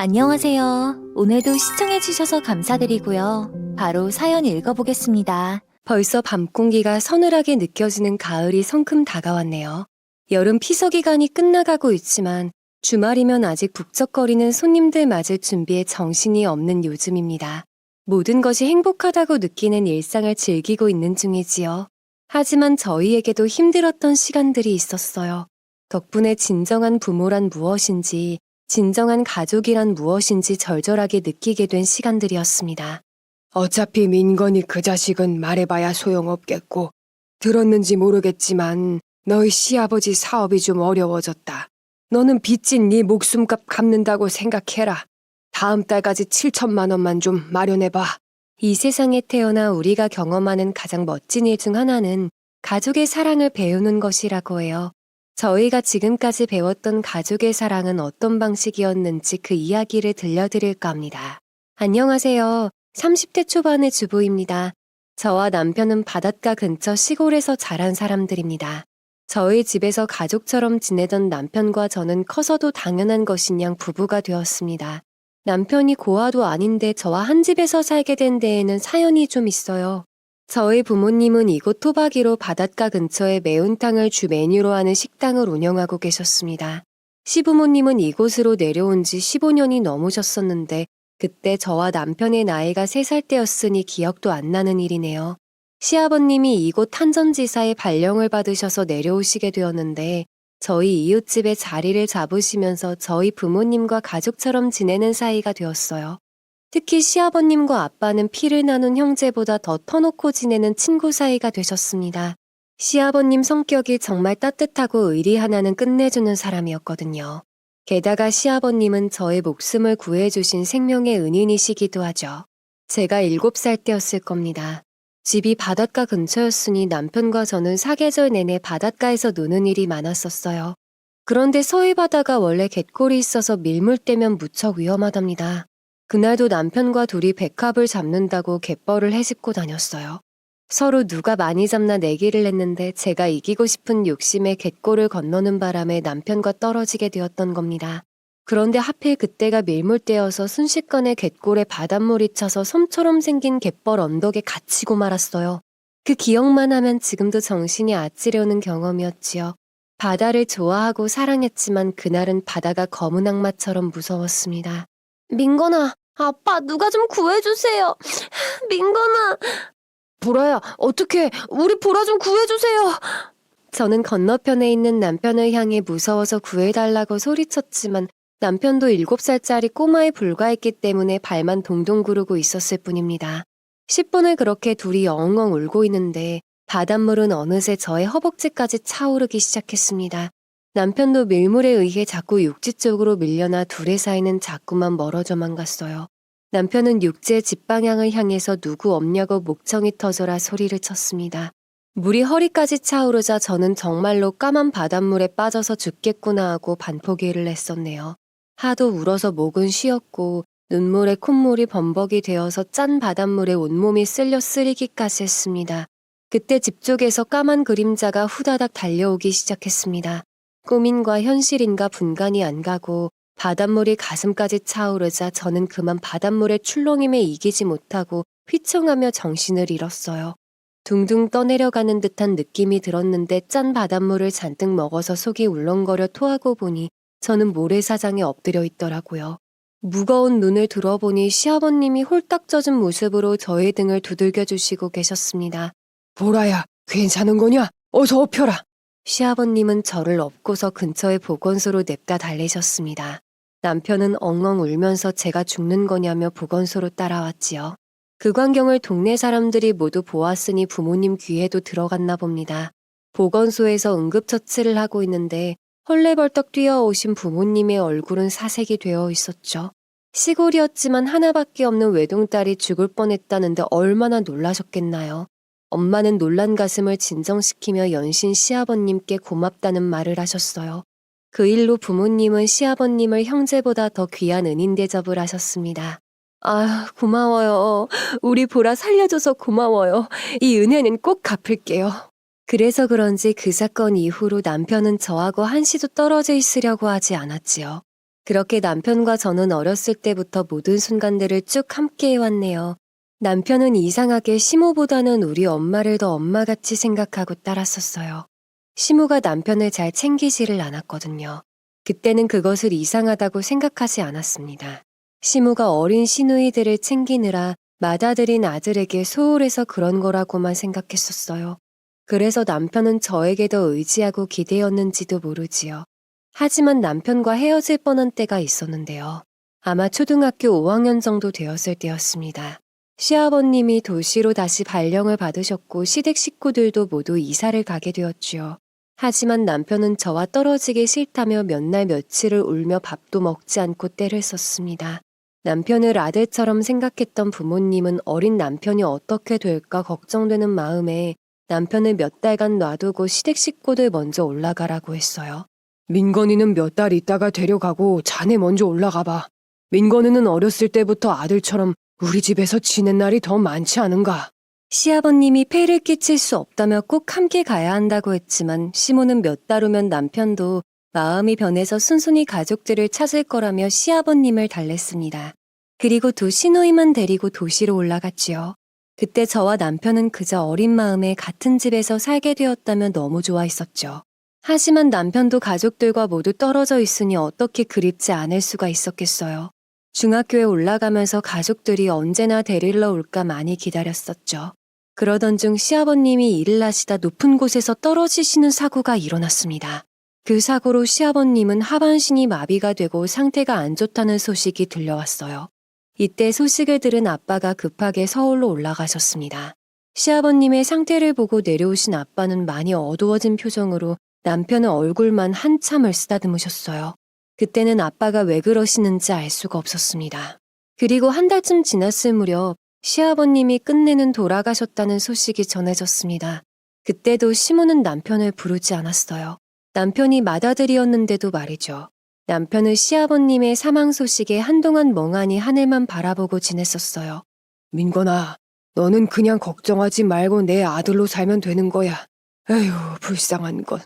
안녕하세요. 오늘도 시청해주셔서 감사드리고요. 바로 사연 읽어보겠습니다. 벌써 밤 공기가 서늘하게 느껴지는 가을이 성큼 다가왔네요. 여름 피서 기간이 끝나가고 있지만 주말이면 아직 북적거리는 손님들 맞을 준비에 정신이 없는 요즘입니다. 모든 것이 행복하다고 느끼는 일상을 즐기고 있는 중이지요. 하지만 저희에게도 힘들었던 시간들이 있었어요. 덕분에 진정한 부모란 무엇인지, 진정한 가족이란 무엇인지 절절하게 느끼게 된 시간들이었습니다. 어차피 민건이 그 자식은 말해봐야 소용없겠고, 들었는지 모르겠지만 너희 시아버지 사업이 좀 어려워졌다. 너는 빚진 네 목숨값 갚는다고 생각해라. 다음 달까지 7천만 원만 좀 마련해봐. 이 세상에 태어나 우리가 경험하는 가장 멋진 일 중 하나는 가족의 사랑을 배우는 것이라고 해요. 저희가 지금까지 배웠던 가족의 사랑은 어떤 방식이었는지 그 이야기를 들려드릴까 합니다. 안녕하세요. 30대 초반의 주부입니다. 저와 남편은 바닷가 근처 시골에서 자란 사람들입니다. 저희 집에서 가족처럼 지내던 남편과 저는 커서도 당연한 것인 양 부부가 되었습니다. 남편이 고아도 아닌데 저와 한 집에서 살게 된 데에는 사연이 좀 있어요. 저희 부모님은 이곳 토박이로 바닷가 근처에 매운탕을 주 메뉴로 하는 식당을 운영하고 계셨습니다. 시부모님은 이곳으로 내려온 지 15년이 넘으셨었는데 그때 저와 남편의 나이가 3살 때였으니 기억도 안 나는 일이네요. 시아버님이 이곳 탄전지사의 발령을 받으셔서 내려오시게 되었는데 저희 이웃집에 자리를 잡으시면서 저희 부모님과 가족처럼 지내는 사이가 되었어요. 특히 시아버님과 아빠는 피를 나눈 형제보다 더 터놓고 지내는 친구 사이가 되셨습니다. 시아버님 성격이 정말 따뜻하고 의리 하나는 끝내주는 사람이었거든요. 게다가 시아버님은 저의 목숨을 구해주신 생명의 은인이시기도 하죠. 제가 7살 때였을 겁니다. 집이 바닷가 근처였으니 남편과 저는 사계절 내내 바닷가에서 노는 일이 많았었어요. 그런데 서해 바다가 원래 갯골이 있어서 밀물 때면 무척 위험하답니다. 그날도 남편과 둘이 백합을 잡는다고 갯벌을 헤집고 다녔어요. 서로 누가 많이 잡나 내기를 했는데 제가 이기고 싶은 욕심에 갯골을 건너는 바람에 남편과 떨어지게 되었던 겁니다. 그런데 하필 그때가 밀물때여서 순식간에 갯골에 바닷물이 차서 솜처럼 생긴 갯벌 언덕에 갇히고 말았어요. 그 기억만 하면 지금도 정신이 아찔해오는 경험이었지요. 바다를 좋아하고 사랑했지만 그날은 바다가 검은 악마처럼 무서웠습니다. 민건아, 아빠 누가 좀 구해주세요. 민건아. 보라야, 어떡해. 우리 보라 좀 구해주세요. 저는 건너편에 있는 남편을 향해 무서워서 구해달라고 소리쳤지만 남편도 7살짜리 꼬마에 불과했기 때문에 발만 동동 구르고 있었을 뿐입니다. 10분을 그렇게 둘이 엉엉 울고 있는데 바닷물은 어느새 저의 허벅지까지 차오르기 시작했습니다. 남편도 밀물에 의해 자꾸 육지 쪽으로 밀려나 둘의 사이는 자꾸만 멀어져만 갔어요. 남편은 육지의 집 방향을 향해서 누구 없냐고 목청이 터져라 소리를 쳤습니다. 물이 허리까지 차오르자 저는 정말로 까만 바닷물에 빠져서 죽겠구나 하고 반포기를 했었네요. 하도 울어서 목은 쉬었고 눈물에 콧물이 범벅이 되어서 짠 바닷물에 온몸이 쓸려 쓰리기까지 했습니다. 그때 집 쪽에서 까만 그림자가 후다닥 달려오기 시작했습니다. 꿈인가 현실인가 분간이 안 가고 바닷물이 가슴까지 차오르자 저는 그만 바닷물의 출렁임에 이기지 못하고 휘청하며 정신을 잃었어요. 둥둥 떠내려가는 듯한 느낌이 들었는데 짠 바닷물을 잔뜩 먹어서 속이 울렁거려 토하고 보니 저는 모래사장에 엎드려 있더라고요. 무거운 눈을 들어보니 시아버님이 홀딱 젖은 모습으로 저의 등을 두들겨 주시고 계셨습니다. 보라야, 괜찮은 거냐? 어서 엎혀라. 시아버님은 저를 업고서 근처의 보건소로 냅다 달리셨습니다. 남편은 엉엉 울면서 제가 죽는 거냐며 보건소로 따라왔지요. 그 광경을 동네 사람들이 모두 보았으니 부모님 귀에도 들어갔나 봅니다. 보건소에서 응급처치를 하고 있는데 헐레벌떡 뛰어오신 부모님의 얼굴은 사색이 되어 있었죠. 시골이었지만 하나밖에 없는 외동딸이 죽을 뻔했다는데 얼마나 놀라셨겠나요. 엄마는 놀란 가슴을 진정시키며 연신 시아버님께 고맙다는 말을 하셨어요. 그 일로 부모님은 시아버님을 형제보다 더 귀한 은인 대접을 하셨습니다. 아, 고마워요. 우리 보라 살려줘서 고마워요. 이 은혜는 꼭 갚을게요. 그래서 그런지 그 사건 이후로 남편은 저하고 한시도 떨어져 있으려고 하지 않았지요. 그렇게 남편과 저는 어렸을 때부터 모든 순간들을 쭉 함께 해왔네요. 남편은 이상하게 시모보다는 우리 엄마를 더 엄마같이 생각하고 따랐었어요. 시모가 남편을 잘 챙기지를 않았거든요. 그때는 그것을 이상하다고 생각하지 않았습니다. 시모가 어린 시누이들을 챙기느라 맏아들인 아들에게 소홀해서 그런 거라고만 생각했었어요. 그래서 남편은 저에게 더 의지하고 기대었는지도 모르지요. 하지만 남편과 헤어질 뻔한 때가 있었는데요. 아마 초등학교 5학년 정도 되었을 때였습니다. 시아버님이 도시로 다시 발령을 받으셨고 시댁 식구들도 모두 이사를 가게 되었지요. 하지만 남편은 저와 떨어지기 싫다며 몇 날 며칠을 울며 밥도 먹지 않고 때를 썼습니다. 남편을 아들처럼 생각했던 부모님은 어린 남편이 어떻게 될까 걱정되는 마음에 남편을 몇 달간 놔두고 시댁 식구들 먼저 올라가라고 했어요. 민건이는 몇 달 있다가 데려가고 자네 먼저 올라가 봐. 민건이는 어렸을 때부터 아들처럼 우리 집에서 지낸 날이 더 많지 않은가? 시아버님이 폐를 끼칠 수 없다며 꼭 함께 가야 한다고 했지만 시모는 몇 달 후면 남편도 마음이 변해서 순순히 가족들을 찾을 거라며 시아버님을 달랬습니다. 그리고 두 시누이만 데리고 도시로 올라갔지요. 그때 저와 남편은 그저 어린 마음에 같은 집에서 살게 되었다며 너무 좋아했었죠. 하지만 남편도 가족들과 모두 떨어져 있으니 어떻게 그립지 않을 수가 있었겠어요. 중학교에 올라가면서 가족들이 언제나 데리러 올까 많이 기다렸었죠. 그러던 중 시아버님이 일을 하시다 높은 곳에서 떨어지시는 사고가 일어났습니다. 그 사고로 시아버님은 하반신이 마비가 되고 상태가 안 좋다는 소식이 들려왔어요. 이때 소식을 들은 아빠가 급하게 서울로 올라가셨습니다. 시아버님의 상태를 보고 내려오신 아빠는 많이 어두워진 표정으로 남편의 얼굴만 한참을 쓰다듬으셨어요. 그때는 아빠가 왜 그러시는지 알 수가 없었습니다. 그리고 한 달쯤 지났을 무렵 시아버님이 끝내는 돌아가셨다는 소식이 전해졌습니다. 그때도 시모는 남편을 부르지 않았어요. 남편이 맏아들이었는데도 말이죠. 남편은 시아버님의 사망 소식에 한동안 멍하니 하늘만 바라보고 지냈었어요. 민건아, 너는 그냥 걱정하지 말고 내 아들로 살면 되는 거야. 에휴, 불쌍한 것.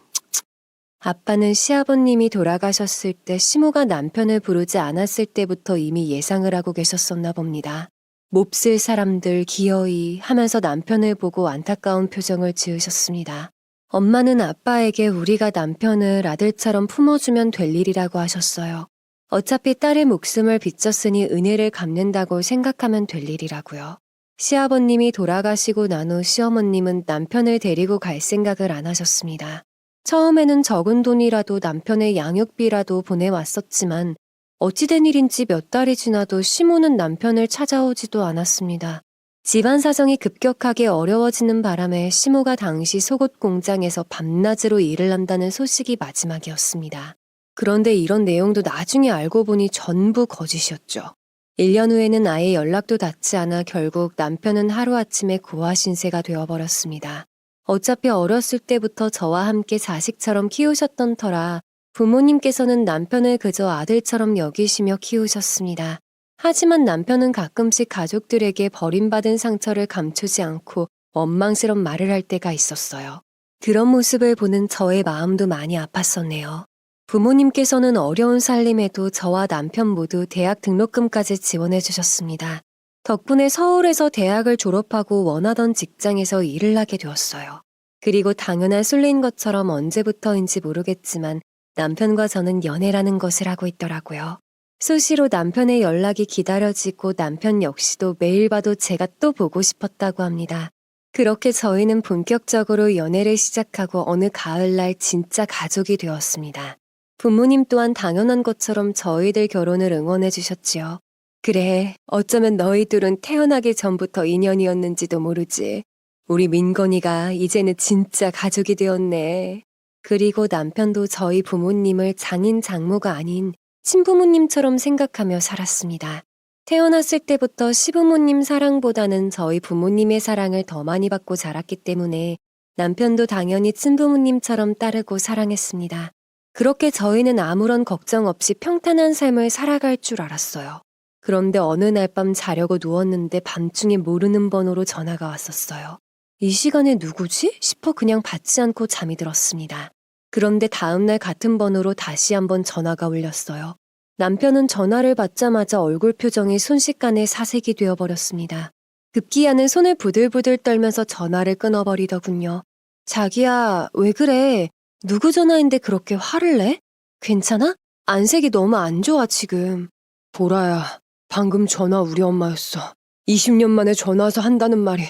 아빠는 시아버님이 돌아가셨을 때 시모가 남편을 부르지 않았을 때부터 이미 예상을 하고 계셨었나 봅니다. 몹쓸 사람들 기어이 하면서 남편을 보고 안타까운 표정을 지으셨습니다. 엄마는 아빠에게 우리가 남편을 아들처럼 품어주면 될 일이라고 하셨어요. 어차피 딸의 목숨을 빚졌으니 은혜를 갚는다고 생각하면 될 일이라고요. 시아버님이 돌아가시고 난 후 시어머님은 남편을 데리고 갈 생각을 안 하셨습니다. 처음에는 적은 돈이라도 남편의 양육비라도 보내왔었지만 어찌된 일인지 몇 달이 지나도 시모는 남편을 찾아오지도 않았습니다. 집안 사정이 급격하게 어려워지는 바람에 시모가 당시 속옷 공장에서 밤낮으로 일을 한다는 소식이 마지막이었습니다. 그런데 이런 내용도 나중에 알고 보니 전부 거짓이었죠. 1년 후에는 아예 연락도 닿지 않아 결국 남편은 하루아침에 고아신세가 되어버렸습니다. 어차피 어렸을 때부터 저와 함께 자식처럼 키우셨던 터라 부모님께서는 남편을 그저 아들처럼 여기시며 키우셨습니다. 하지만 남편은 가끔씩 가족들에게 버림받은 상처를 감추지 않고 원망스런 말을 할 때가 있었어요. 그런 모습을 보는 저의 마음도 많이 아팠었네요. 부모님께서는 어려운 살림에도 저와 남편 모두 대학 등록금까지 지원해 주셨습니다. 덕분에 서울에서 대학을 졸업하고 원하던 직장에서 일을 하게 되었어요. 그리고 당연한 순리인 것처럼 언제부터인지 모르겠지만 남편과 저는 연애라는 것을 하고 있더라고요. 수시로 남편의 연락이 기다려지고 남편 역시도 매일 봐도 제가 또 보고 싶었다고 합니다. 그렇게 저희는 본격적으로 연애를 시작하고 어느 가을날 진짜 가족이 되었습니다. 부모님 또한 당연한 것처럼 저희들 결혼을 응원해 주셨지요. 그래, 어쩌면 너희들은 태어나기 전부터 인연이었는지도 모르지. 우리 민건이가 이제는 진짜 가족이 되었네. 그리고 남편도 저희 부모님을 장인 장모가 아닌 친부모님처럼 생각하며 살았습니다. 태어났을 때부터 시부모님 사랑보다는 저희 부모님의 사랑을 더 많이 받고 자랐기 때문에 남편도 당연히 친부모님처럼 따르고 사랑했습니다. 그렇게 저희는 아무런 걱정 없이 평탄한 삶을 살아갈 줄 알았어요. 그런데 어느 날 밤 자려고 누웠는데 밤중에 모르는 번호로 전화가 왔었어요. 이 시간에 누구지? 싶어 그냥 받지 않고 잠이 들었습니다. 그런데 다음날 같은 번호로 다시 한번 전화가 울렸어요. 남편은 전화를 받자마자 얼굴 표정이 순식간에 사색이 되어버렸습니다. 급기야는 손을 부들부들 떨면서 전화를 끊어버리더군요. 자기야, 왜 그래? 누구 전화인데 그렇게 화를 내? 괜찮아? 안색이 너무 안 좋아, 지금. 보라야, 방금 전화 우리 엄마였어. 20년 만에 전화 와서 한다는 말이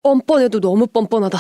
뻔뻔해도 너무 뻔뻔하다.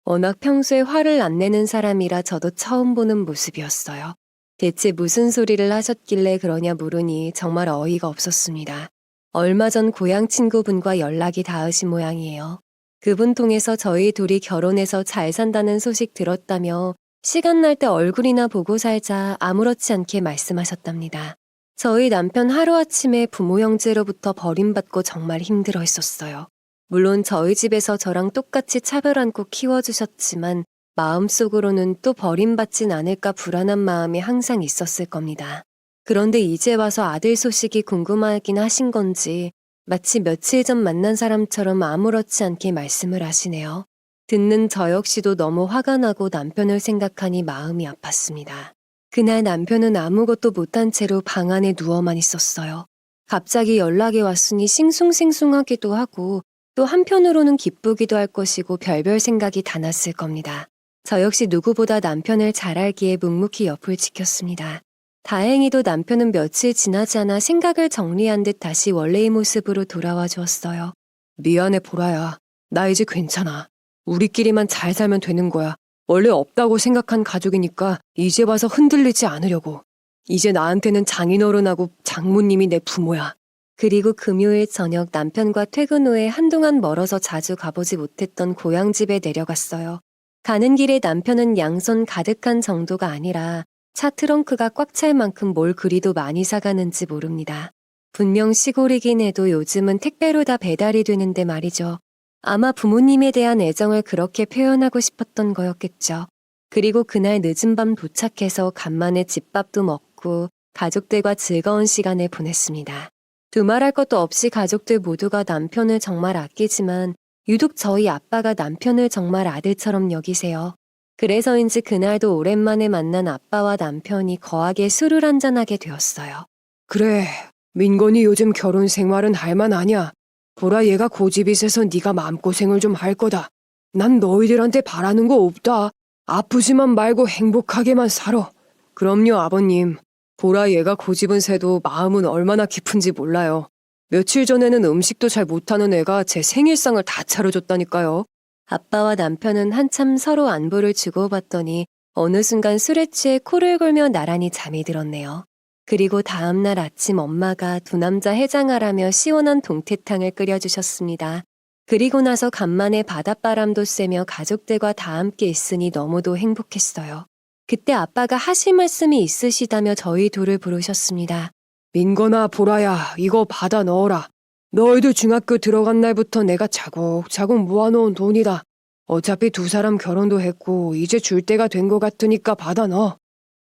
워낙 평소에 화를 안 내는 사람이라 저도 처음 보는 모습이었어요. 대체 무슨 소리를 하셨길래 그러냐 물으니 정말 어이가 없었습니다. 얼마 전 고향 친구분과 연락이 닿으신 모양이에요. 그분 통해서 저희 둘이 결혼해서 잘 산다는 소식 들었다며 시간 날 때 얼굴이나 보고 살자 아무렇지 않게 말씀하셨답니다. 저희 남편 하루아침에 부모 형제로부터 버림받고 정말 힘들어 했었어요. 물론 저희 집에서 저랑 똑같이 차별 않고 키워주셨지만 마음속으로는 또 버림받진 않을까 불안한 마음이 항상 있었을 겁니다. 그런데 이제 와서 아들 소식이 궁금하긴 하신 건지 마치 며칠 전 만난 사람처럼 아무렇지 않게 말씀을 하시네요. 듣는 저 역시도 너무 화가 나고 남편을 생각하니 마음이 아팠습니다. 그날 남편은 아무것도 못한 채로 방 안에 누워만 있었어요. 갑자기 연락이 왔으니 싱숭생숭하기도 하고 또 한편으로는 기쁘기도 할 것이고 별별 생각이 다 났을 겁니다. 저 역시 누구보다 남편을 잘 알기에 묵묵히 옆을 지켰습니다. 다행히도 남편은 며칠 지나지 않아 생각을 정리한 듯 다시 원래의 모습으로 돌아와 주었어요. 미안해, 보라야. 나 이제 괜찮아. 우리끼리만 잘 살면 되는 거야. 원래 없다고 생각한 가족이니까 이제 와서 흔들리지 않으려고. 이제 나한테는 장인어른하고 장모님이 내 부모야. 그리고 금요일 저녁 남편과 퇴근 후에 한동안 멀어서 자주 가보지 못했던 고향집에 내려갔어요. 가는 길에 남편은 양손 가득한 정도가 아니라 차 트렁크가 꽉 찰 만큼 뭘 그리도 많이 사가는지 모릅니다. 분명 시골이긴 해도 요즘은 택배로 다 배달이 되는데 말이죠. 아마 부모님에 대한 애정을 그렇게 표현하고 싶었던 거였겠죠. 그리고 그날 늦은 밤 도착해서 간만에 집밥도 먹고 가족들과 즐거운 시간을 보냈습니다. 두말할 것도 없이 가족들 모두가 남편을 정말 아끼지만 유독 저희 아빠가 남편을 정말 아들처럼 여기세요. 그래서인지 그날도 오랜만에 만난 아빠와 남편이 거하게 술을 한잔하게 되었어요. 그래, 민건이 요즘 결혼 생활은 할만하냐? 보라, 얘가 고집이 세서 네가 마음고생을 좀 할 거다. 난 너희들한테 바라는 거 없다. 아프지만 말고 행복하게만 살아. 그럼요, 아버님. 보라, 얘가 고집은 세도 마음은 얼마나 깊은지 몰라요. 며칠 전에는 음식도 잘 못하는 애가 제 생일상을 다 차려줬다니까요. 아빠와 남편은 한참 서로 안부를 주고받더니 어느 순간 술에 취해 코를 골며 나란히 잠이 들었네요. 그리고 다음날 아침 엄마가 두 남자 해장하라며 시원한 동태탕을 끓여주셨습니다. 그리고 나서 간만에 바닷바람도 쐬며 가족들과 다 함께 있으니 너무도 행복했어요. 그때 아빠가 하실 말씀이 있으시다며 저희 둘을 부르셨습니다. 민건아, 보라야, 이거 받아 넣어라. 너희들 중학교 들어간 날부터 내가 차곡차곡 모아놓은 돈이다. 어차피 두 사람 결혼도 했고 이제 줄 때가 된 것 같으니까 받아 넣어.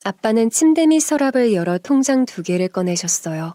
아빠는 침대 밑 서랍을 열어 통장 2개를 꺼내셨어요.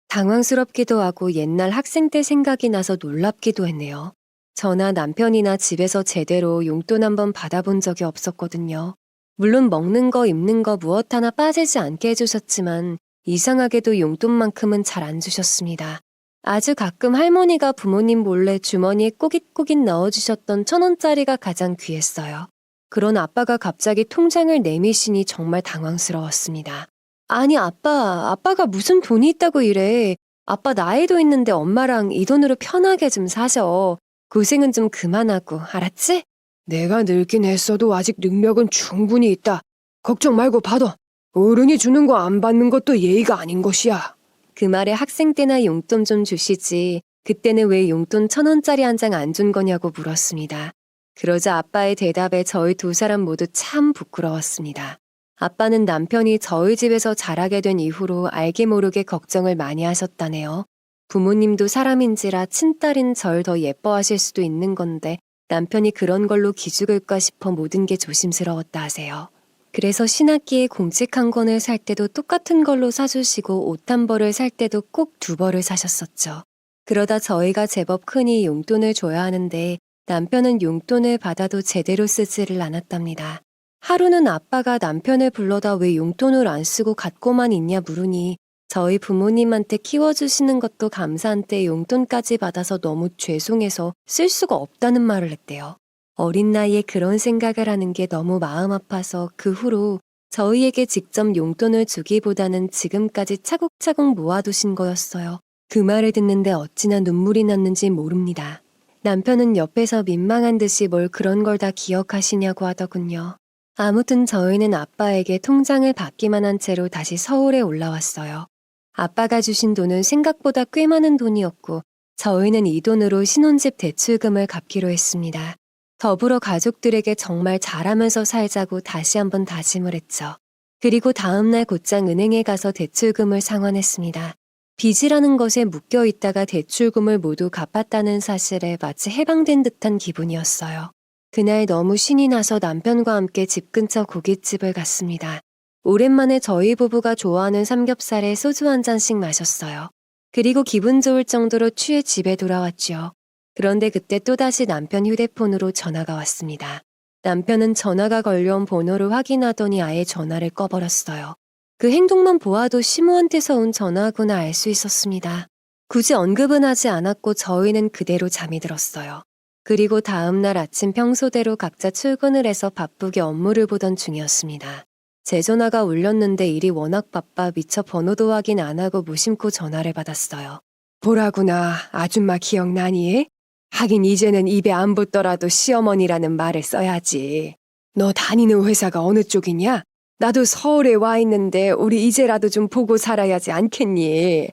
당황스럽기도 하고 옛날 학생 때 생각이 나서 놀랍기도 했네요. 저나 남편이나 집에서 제대로 용돈 한번 받아본 적이 없었거든요. 물론 먹는 거 입는 거 무엇 하나 빠지지 않게 해주셨지만 이상하게도 용돈만큼은 잘 안 주셨습니다. 아주 가끔 할머니가 부모님 몰래 주머니에 꼬깃꼬깃 넣어주셨던 1,000원짜리가 가장 귀했어요. 그런 아빠가 갑자기 통장을 내미시니 정말 당황스러웠습니다. 아니 아빠가 무슨 돈이 있다고 이래. 아빠 나이도 있는데 엄마랑 이 돈으로 편하게 좀 사셔. 고생은 좀 그만하고 알았지? 내가 늙긴 했어도 아직 능력은 충분히 있다. 걱정 말고 받아. 어른이 주는 거 안 받는 것도 예의가 아닌 것이야. 그 말에 학생 때나 용돈 좀 주시지 그때는 왜 용돈 1,000원짜리 한 장 안 준 거냐고 물었습니다. 그러자 아빠의 대답에 저희 두 사람 모두 참 부끄러웠습니다. 아빠는 남편이 저희 집에서 자라게 된 이후로 알게 모르게 걱정을 많이 하셨다네요. 부모님도 사람인지라 친딸인 절 더 예뻐하실 수도 있는 건데 남편이 그런 걸로 기죽을까 싶어 모든 게 조심스러웠다 하세요. 그래서 신학기에 공책 한 권을 살 때도 똑같은 걸로 사주시고 옷 한 벌을 살 때도 꼭 2벌을 사셨었죠. 그러다 저희가 제법 크니 용돈을 줘야 하는데 남편은 용돈을 받아도 제대로 쓰지를 않았답니다. 하루는 아빠가 남편을 불러다 왜 용돈을 안 쓰고 갖고만 있냐 물으니 저희 부모님한테 키워주시는 것도 감사한데 용돈까지 받아서 너무 죄송해서 쓸 수가 없다는 말을 했대요. 어린 나이에 그런 생각을 하는 게 너무 마음 아파서 그 후로 저희에게 직접 용돈을 주기보다는 지금까지 차곡차곡 모아두신 거였어요. 그 말을 듣는데 어찌나 눈물이 났는지 모릅니다. 남편은 옆에서 민망한 듯이 뭘 그런 걸 다 기억하시냐고 하더군요. 아무튼 저희는 아빠에게 통장을 받기만 한 채로 다시 서울에 올라왔어요. 아빠가 주신 돈은 생각보다 꽤 많은 돈이었고 저희는 이 돈으로 신혼집 대출금을 갚기로 했습니다. 더불어 가족들에게 정말 잘하면서 살자고 다시 한번 다짐을 했죠. 그리고 다음날 곧장 은행에 가서 대출금을 상환했습니다. 빚이라는 것에 묶여 있다가 대출금을 모두 갚았다는 사실에 마치 해방된 듯한 기분이었어요. 그날 너무 신이 나서 남편과 함께 집 근처 고깃집을 갔습니다. 오랜만에 저희 부부가 좋아하는 삼겹살에 소주 한 잔씩 마셨어요. 그리고 기분 좋을 정도로 취해 집에 돌아왔죠. 그런데 그때 또다시 남편 휴대폰으로 전화가 왔습니다. 남편은 전화가 걸려온 번호를 확인하더니 아예 전화를 꺼버렸어요. 그 행동만 보아도 시모한테서 온 전화구나 알 수 있었습니다. 굳이 언급은 하지 않았고 저희는 그대로 잠이 들었어요. 그리고 다음날 아침 평소대로 각자 출근을 해서 바쁘게 업무를 보던 중이었습니다. 제 전화가 울렸는데 일이 워낙 바빠 미처 번호도 확인 안 하고 무심코 전화를 받았어요. 보라구나. 아줌마 기억나니? 하긴 이제는 입에 안 붙더라도 시어머니라는 말을 써야지. 너 다니는 회사가 어느 쪽이냐? 나도 서울에 와 있는데 우리 이제라도 좀 보고 살아야지 않겠니?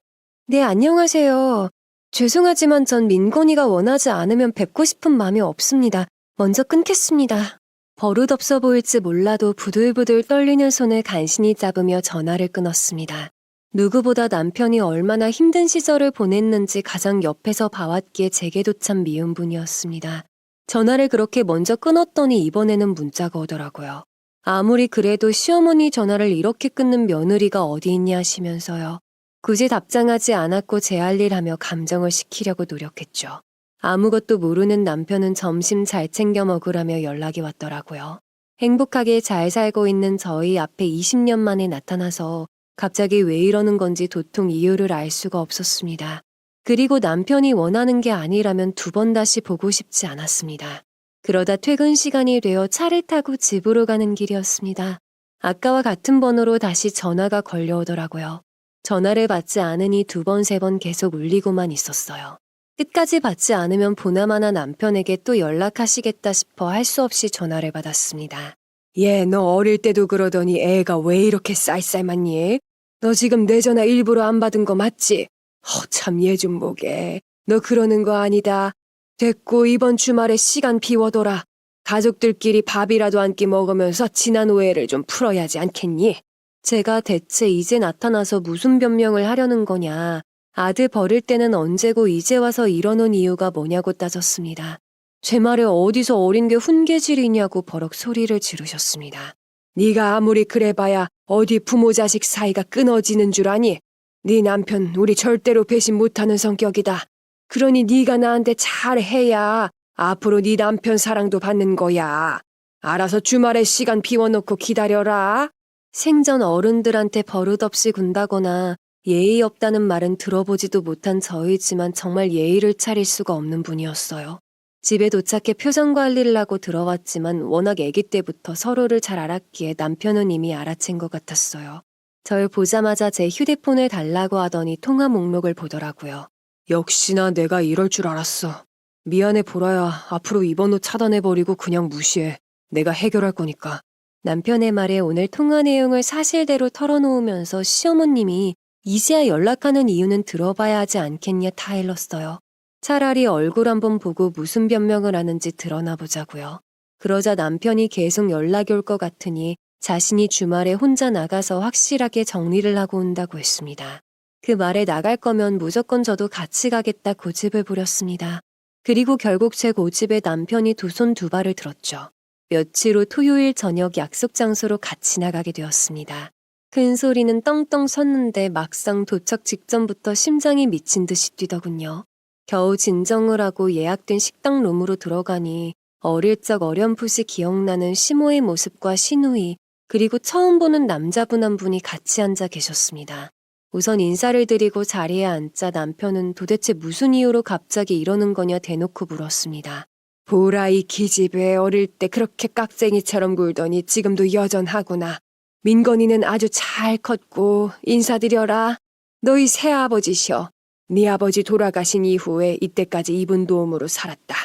네, 안녕하세요. 죄송하지만 전 민건이가 원하지 않으면 뵙고 싶은 마음이 없습니다. 먼저 끊겠습니다. 버릇없어 보일지 몰라도 부들부들 떨리는 손을 간신히 잡으며 전화를 끊었습니다. 누구보다 남편이 얼마나 힘든 시절을 보냈는지 가장 옆에서 봐왔기에 제게도 참 미운 분이었습니다. 전화를 그렇게 먼저 끊었더니 이번에는 문자가 오더라고요. 아무리 그래도 시어머니 전화를 이렇게 끊는 며느리가 어디 있냐 하시면서요. 굳이 답장하지 않았고 제 할 일 하며 감정을 식히려고 노력했죠. 아무것도 모르는 남편은 점심 잘 챙겨 먹으라며 연락이 왔더라고요. 행복하게 잘 살고 있는 저희 앞에 20년 만에 나타나서 갑자기 왜 이러는 건지 도통 이유를 알 수가 없었습니다. 그리고 남편이 원하는 게 아니라면 두 번 다시 보고 싶지 않았습니다. 그러다 퇴근 시간이 되어 차를 타고 집으로 가는 길이었습니다. 아까와 같은 번호로 다시 전화가 걸려오더라고요. 전화를 받지 않으니 두 번, 세 번 계속 울리고만 있었어요. 끝까지 받지 않으면 보나마나 남편에게 또 연락하시겠다 싶어 할 수 없이 전화를 받았습니다. 얘, 너 어릴 때도 그러더니 애가 왜 이렇게 쌀쌀맞니? 너 지금 내 전화 일부러 안 받은 거 맞지? 참 얘 좀 보게. 너 그러는 거 아니다. 됐고 이번 주말에 시간 비워둬라. 가족들끼리 밥이라도 한 끼 먹으면서 지난 오해를 좀 풀어야지 않겠니? 제가 대체 이제 나타나서 무슨 변명을 하려는 거냐. 아들 버릴 때는 언제고 이제 와서 이러는 이유가 뭐냐고 따졌습니다. 제 말에 어디서 어린 게 훈계질이냐고 버럭 소리를 지르셨습니다. 네가 아무리 그래봐야 어디 부모 자식 사이가 끊어지는 줄 아니? 네 남편 우리 절대로 배신 못하는 성격이다. 그러니 네가 나한테 잘해야 앞으로 네 남편 사랑도 받는 거야. 알아서 주말에 시간 비워놓고 기다려라. 생전 어른들한테 버릇없이 군다거나 예의 없다는 말은 들어보지도 못한 저이지만 정말 예의를 차릴 수가 없는 분이었어요. 집에 도착해 표정 관리를 하고 들어왔지만 워낙 아기 때부터 서로를 잘 알았기에 남편은 이미 알아챈 것 같았어요. 절 보자마자 제 휴대폰을 달라고 하더니 통화 목록을 보더라고요. 역시나 내가 이럴 줄 알았어. 미안해 보라야. 앞으로 이 번호 차단해버리고 그냥 무시해. 내가 해결할 거니까. 남편의 말에 오늘 통화 내용을 사실대로 털어놓으면서 시어머님이 이제야 연락하는 이유는 들어봐야 하지 않겠냐 타일렀어요. 차라리 얼굴 한번 보고 무슨 변명을 하는지 드러나 보자고요. 그러자 남편이 계속 연락이 올 것 같으니 자신이 주말에 혼자 나가서 확실하게 정리를 하고 온다고 했습니다. 그 말에 나갈 거면 무조건 저도 같이 가겠다 고집을 부렸습니다. 그리고 결국 제 고집에 남편이 두 손 두 발을 들었죠. 며칠 후 토요일 저녁 약속 장소로 같이 나가게 되었습니다. 큰 소리는 떵떵 섰는데 막상 도착 직전부터 심장이 미친 듯이 뛰더군요. 겨우 진정을 하고 예약된 식당 룸으로 들어가니 어릴 적 어렴풋이 기억나는 시모의 모습과 시누이 그리고 처음 보는 남자분 한 분이 같이 앉아 계셨습니다. 우선 인사를 드리고 자리에 앉자 남편은 도대체 무슨 이유로 갑자기 이러는 거냐 대놓고 물었습니다. 보라 이 기집애 어릴 때 그렇게 깍쟁이처럼 굴더니 지금도 여전하구나. 민건이는 아주 잘 컸고 인사드려라. 너희 새아버지셔. 네 아버지 돌아가신 이후에 이때까지 이분 도움으로 살았다.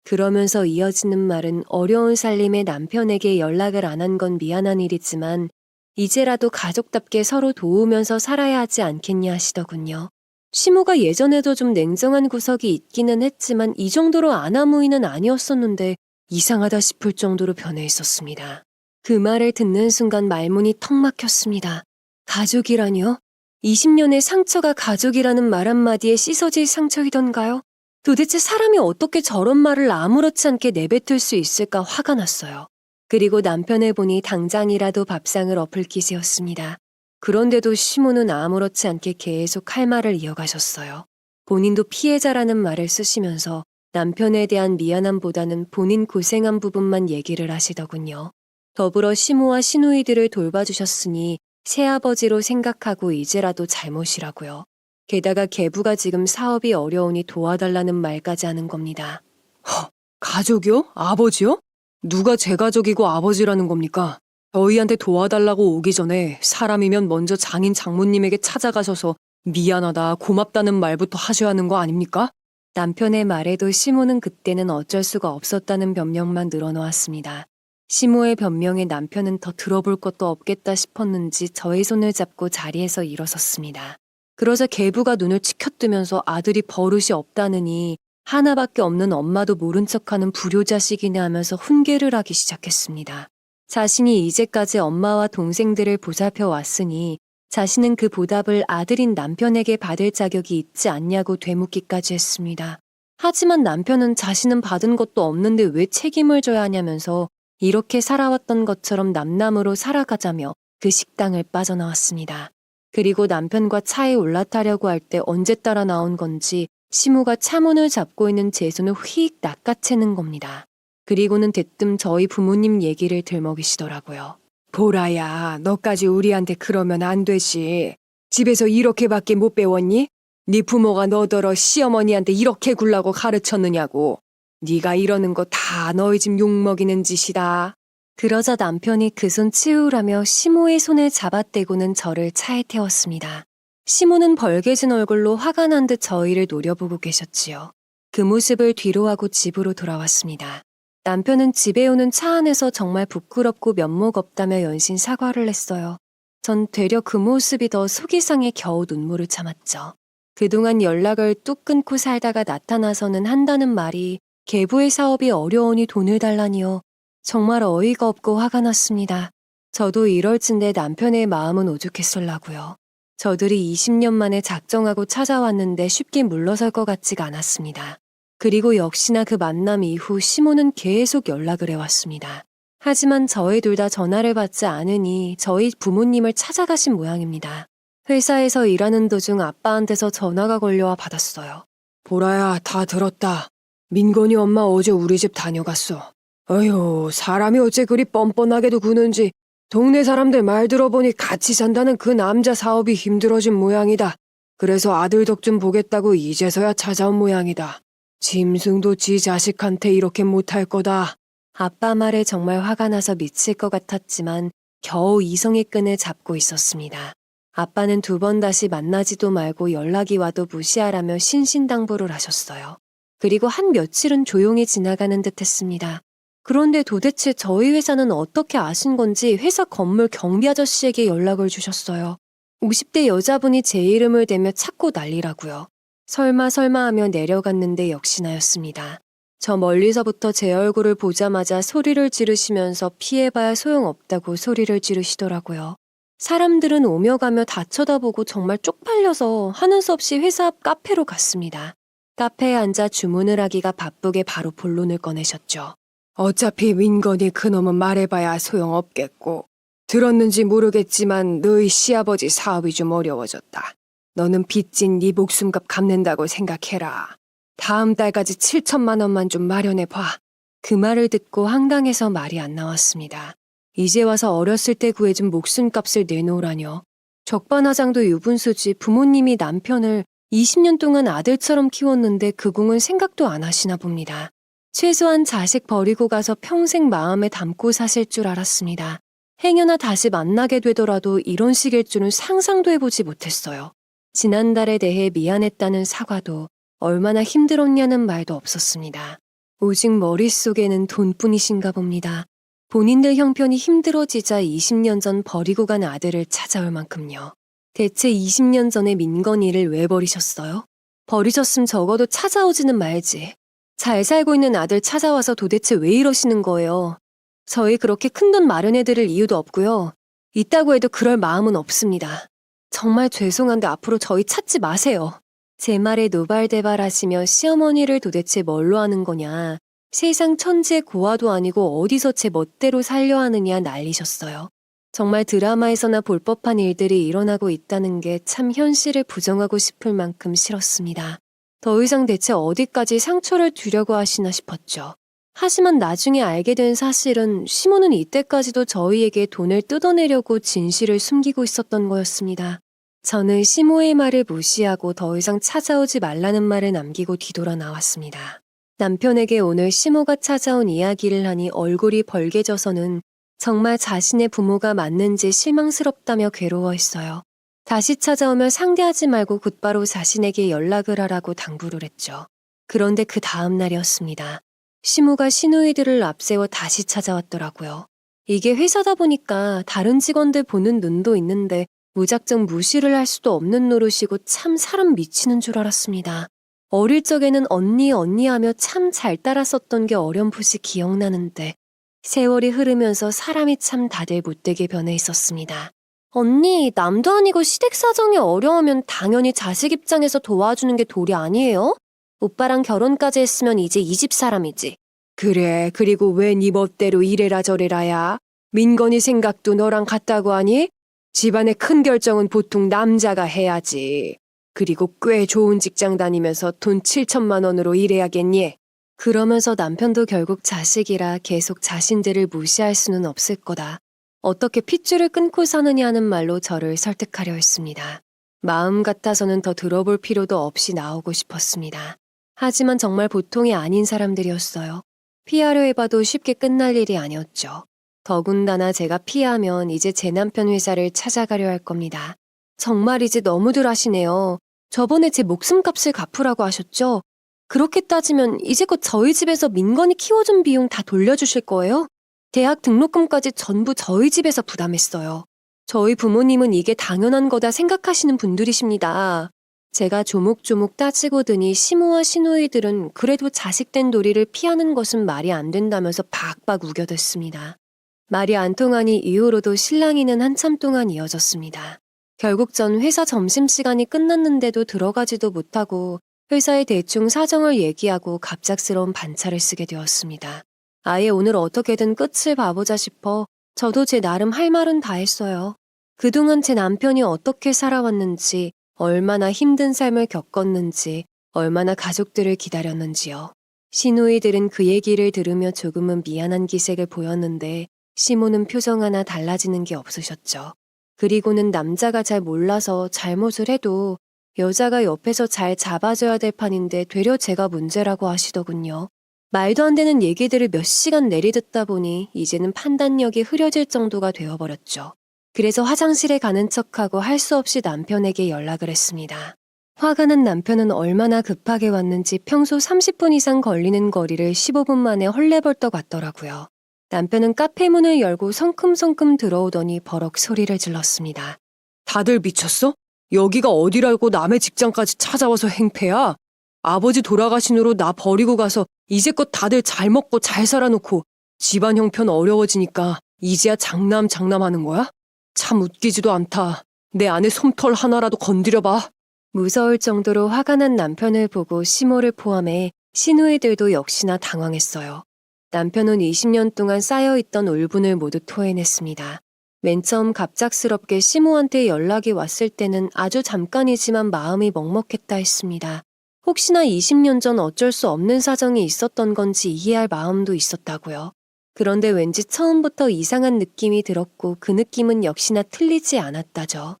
그러면서 이어지는 말은 어려운 살림에 남편에게 연락을 안 한 건 미안한 일이지만 이제라도 가족답게 서로 도우면서 살아야 하지 않겠냐 하시더군요. 시모가 예전에도 좀 냉정한 구석이 있기는 했지만 이 정도로 아나무인은 아니었었는데 이상하다 싶을 정도로 변해 있었습니다. 그 말을 듣는 순간 말문이 턱 막혔습니다. 가족이라니요? 20년의 상처가 가족이라는 말 한마디에 씻어질 상처이던가요? 도대체 사람이 어떻게 저런 말을 아무렇지 않게 내뱉을 수 있을까 화가 났어요. 그리고 남편을 보니 당장이라도 밥상을 엎을 기세였습니다. 그런데도 시모는 아무렇지 않게 계속 할 말을 이어가셨어요. 본인도 피해자라는 말을 쓰시면서 남편에 대한 미안함보다는 본인 고생한 부분만 얘기를 하시더군요. 더불어 시모와 시누이들을 돌봐주셨으니 새아버지로 생각하고 이제라도 잘못이라고요. 게다가 계부가 지금 사업이 어려우니 도와달라는 말까지 하는 겁니다. 가족이요? 아버지요? 누가 제 가족이고 아버지라는 겁니까? 저희한테 도와달라고 오기 전에 사람이면 먼저 장인 장모님에게 찾아가셔서 미안하다, 고맙다는 말부터 하셔야 하는 거 아닙니까? 남편의 말에도 시모는 그때는 어쩔 수가 없었다는 변명만 늘어놓았습니다. 시모의 변명에 남편은 더 들어볼 것도 없겠다 싶었는지 저의 손을 잡고 자리에서 일어섰습니다. 그러자 계부가 눈을 치켜뜨면서 아들이 버릇이 없다느니 하나밖에 없는 엄마도 모른 척하는 불효자식이네 하면서 훈계를 하기 시작했습니다. 자신이 이제까지 엄마와 동생들을 보살펴 왔으니 자신은 그 보답을 아들인 남편에게 받을 자격이 있지 않냐고 되묻기까지 했습니다. 하지만 남편은 자신은 받은 것도 없는데 왜 책임을 져야 하냐면서 이렇게 살아왔던 것처럼 남남으로 살아가자며 그 식당을 빠져나왔습니다. 그리고 남편과 차에 올라타려고 할 때 언제 따라 나온 건지 시모가 차문을 잡고 있는 제 손을 휙 낚아채는 겁니다. 그리고는 대뜸 저희 부모님 얘기를 들먹이시더라고요. 보라야, 너까지 우리한테 그러면 안 되지. 집에서 이렇게밖에 못 배웠니? 네 부모가 너더러 시어머니한테 이렇게 굴라고 가르쳤느냐고. 네가 이러는 거 다 너희 집 욕먹이는 짓이다. 그러자 남편이 그 손 치우라며 시모의 손을 잡아떼고는 저를 차에 태웠습니다. 시모는 벌개진 얼굴로 화가 난 듯 저희를 노려보고 계셨지요. 그 모습을 뒤로하고 집으로 돌아왔습니다. 남편은 집에 오는 차 안에서 정말 부끄럽고 면목 없다며 연신 사과를 했어요. 전 되려 그 모습이 더 속이 상해 겨우 눈물을 참았죠. 그동안 연락을 뚝 끊고 살다가 나타나서는 한다는 말이 계부의 사업이 어려우니 돈을 달라니요. 정말 어이가 없고 화가 났습니다. 저도 이럴 즈인데 남편의 마음은 오죽했을라고요. 저들이 20년 만에 작정하고 찾아왔는데 쉽게 물러설 것 같지가 않았습니다. 그리고 역시나 그 만남 이후 시모는 계속 연락을 해왔습니다. 하지만 저희 둘 다 전화를 받지 않으니 저희 부모님을 찾아가신 모양입니다. 회사에서 일하는 도중 아빠한테서 전화가 걸려와 받았어요. 보라야, 다 들었다. 민건이 엄마 어제 우리 집 다녀갔어. 어휴, 사람이 어째 그리 뻔뻔하게도 구는지. 동네 사람들 말 들어보니 같이 산다는 그 남자 사업이 힘들어진 모양이다. 그래서 아들 덕 좀 보겠다고 이제서야 찾아온 모양이다. 짐승도 지 자식한테 이렇게 못할 거다. 아빠 말에 정말 화가 나서 미칠 것 같았지만 겨우 이성의 끈을 잡고 있었습니다. 아빠는 2번 다시 만나지도 말고 연락이 와도 무시하라며 신신당부를 하셨어요. 그리고 한 며칠은 조용히 지나가는 듯 했습니다. 그런데 도대체 저희 회사는 어떻게 아신 건지 회사 건물 경비 아저씨에게 연락을 주셨어요. 50대 여자분이 제 이름을 대며 찾고 난리라고요. 설마 하며 내려갔는데 역시나였습니다. 저 멀리서부터 제 얼굴을 보자마자 소리를 지르시면서 피해봐야 소용없다고 소리를 지르시더라고요. 사람들은 오며 가며 다 쳐다보고 정말 쪽팔려서 하는 수 없이 회사 앞 카페로 갔습니다. 카페에 앉아 주문을 하기가 바쁘게 바로 본론을 꺼내셨죠. 어차피 민건이 그놈은 말해봐야 소용없겠고. 들었는지 모르겠지만 너희 시아버지 사업이 좀 어려워졌다. 너는 빚진 네 목숨값 갚는다고 생각해라. 다음 달까지 7천만 원만 좀 마련해봐. 그 말을 듣고 황당해서 말이 안 나왔습니다. 이제 와서 어렸을 때 구해준 목숨값을 내놓으라뇨. 적반하장도 유분수지 부모님이 남편을 20년 동안 아들처럼 키웠는데 그 공은 생각도 안 하시나 봅니다. 최소한 자식 버리고 가서 평생 마음에 담고 사실 줄 알았습니다. 행여나 다시 만나게 되더라도 이런 식일 줄은 상상도 해보지 못했어요. 지난달에 대해 미안했다는 사과도 얼마나 힘들었냐는 말도 없었습니다. 오직 머릿속에는 돈뿐이신가 봅니다. 본인들 형편이 힘들어지자 20년 전 버리고 간 아들을 찾아올 만큼요. 대체 20년 전에 민건이를 왜 버리셨어요? 버리셨으면 적어도 찾아오지는 말지. 잘 살고 있는 아들 찾아와서 도대체 왜 이러시는 거예요? 저희 그렇게 큰돈 마련해드릴 이유도 없고요. 있다고 해도 그럴 마음은 없습니다. 정말 죄송한데 앞으로 저희 찾지 마세요. 제 말에 노발대발하시며 시어머니를 도대체 뭘로 하는 거냐. 세상 천지의 고아도 아니고 어디서 제 멋대로 살려 하느냐 난리셨어요. 정말 드라마에서나 볼 법한 일들이 일어나고 있다는 게 참 현실을 부정하고 싶을 만큼 싫었습니다. 더 이상 대체 어디까지 상처를 주려고 하시나 싶었죠. 하지만 나중에 알게 된 사실은 시모는 이때까지도 저희에게 돈을 뜯어내려고 진실을 숨기고 있었던 거였습니다. 저는 시모의 말을 무시하고 더 이상 찾아오지 말라는 말을 남기고 뒤돌아 나왔습니다. 남편에게 오늘 시모가 찾아온 이야기를 하니 얼굴이 벌개져서는 정말 자신의 부모가 맞는지 실망스럽다며 괴로워했어요. 다시 찾아오면 상대하지 말고 곧바로 자신에게 연락을 하라고 당부를 했죠. 그런데 그 다음 날이었습니다. 시모가 시누이들을 앞세워 다시 찾아왔더라고요. 이게 회사다 보니까 다른 직원들 보는 눈도 있는데 무작정 무시를 할 수도 없는 노릇이고 참 사람 미치는 줄 알았습니다. 어릴 적에는 언니 하며 참 잘 따랐었던 게 어렴풋이 기억나는데 세월이 흐르면서 사람이 참 다들 못되게 변해 있었습니다. 언니, 남도 아니고 시댁 사정이 어려우면 당연히 자식 입장에서 도와주는 게 도리 아니에요? 오빠랑 결혼까지 했으면 이제 이 집 사람이지. 그래, 그리고 왜 네 멋대로 이래라 저래라야? 민건이 생각도 너랑 같다고 하니? 집안의 큰 결정은 보통 남자가 해야지. 그리고 꽤 좋은 직장 다니면서 돈 7천만 원으로 일해야겠니? 그러면서 남편도 결국 자식이라 계속 자신들을 무시할 수는 없을 거다. 어떻게 핏줄을 끊고 사느냐는 말로 저를 설득하려 했습니다. 마음 같아서는 더 들어볼 필요도 없이 나오고 싶었습니다. 하지만 정말 보통이 아닌 사람들이었어요. 피하려 해봐도 쉽게 끝날 일이 아니었죠. 더군다나 제가 피하면 이제 제 남편 회사를 찾아가려 할 겁니다. 정말 이제 너무들 하시네요. 저번에 제 목숨값을 갚으라고 하셨죠? 그렇게 따지면 이제껏 저희 집에서 민건이 키워준 비용 다 돌려주실 거예요? 대학 등록금까지 전부 저희 집에서 부담했어요. 저희 부모님은 이게 당연한 거다 생각하시는 분들이십니다. 제가 조목조목 따지고 드니 시모와 시누이들은 그래도 자식된 도리를 피하는 것은 말이 안 된다면서 박박 우겨댔습니다. 말이 안 통하니 이후로도 실랑이는 한참 동안 이어졌습니다. 결국 전 회사 점심시간이 끝났는데도 들어가지도 못하고 회사에 대충 사정을 얘기하고 갑작스러운 반차를 쓰게 되었습니다. 아예 오늘 어떻게든 끝을 봐보자 싶어 저도 제 나름 할 말은 다 했어요. 그동안 제 남편이 어떻게 살아왔는지, 얼마나 힘든 삶을 겪었는지, 얼마나 가족들을 기다렸는지요. 시누이들은 그 얘기를 들으며 조금은 미안한 기색을 보였는데 시모는 표정 하나 달라지는 게 없으셨죠. 그리고는 남자가 잘 몰라서 잘못을 해도 여자가 옆에서 잘 잡아줘야 될 판인데 되려 제가 문제라고 하시더군요. 말도 안 되는 얘기들을 몇 시간 내리듣다 보니 이제는 판단력이 흐려질 정도가 되어버렸죠. 그래서 화장실에 가는 척하고 할 수 없이 남편에게 연락을 했습니다. 화가 난 남편은 얼마나 급하게 왔는지 평소 30분 이상 걸리는 거리를 15분 만에 헐레벌떡 왔더라고요. 남편은 카페 문을 열고 성큼성큼 들어오더니 버럭 소리를 질렀습니다. 다들 미쳤어? 여기가 어디라고 남의 직장까지 찾아와서 행패야? 아버지 돌아가신 후로 나 버리고 가서 이제껏 다들 잘 먹고 잘 살아놓고 집안 형편 어려워지니까 이제야 장남하는 거야? 참 웃기지도 않다. 내 안에 솜털 하나라도 건드려봐. 무서울 정도로 화가 난 남편을 보고 시모를 포함해 시누이들도 역시나 당황했어요. 남편은 20년 동안 쌓여있던 울분을 모두 토해냈습니다. 맨 처음 갑작스럽게 시모한테 연락이 왔을 때는 아주 잠깐이지만 마음이 먹먹했다 했습니다. 혹시나 20년 전 어쩔 수 없는 사정이 있었던 건지 이해할 마음도 있었다고요. 그런데 왠지 처음부터 이상한 느낌이 들었고 그 느낌은 역시나 틀리지 않았다죠.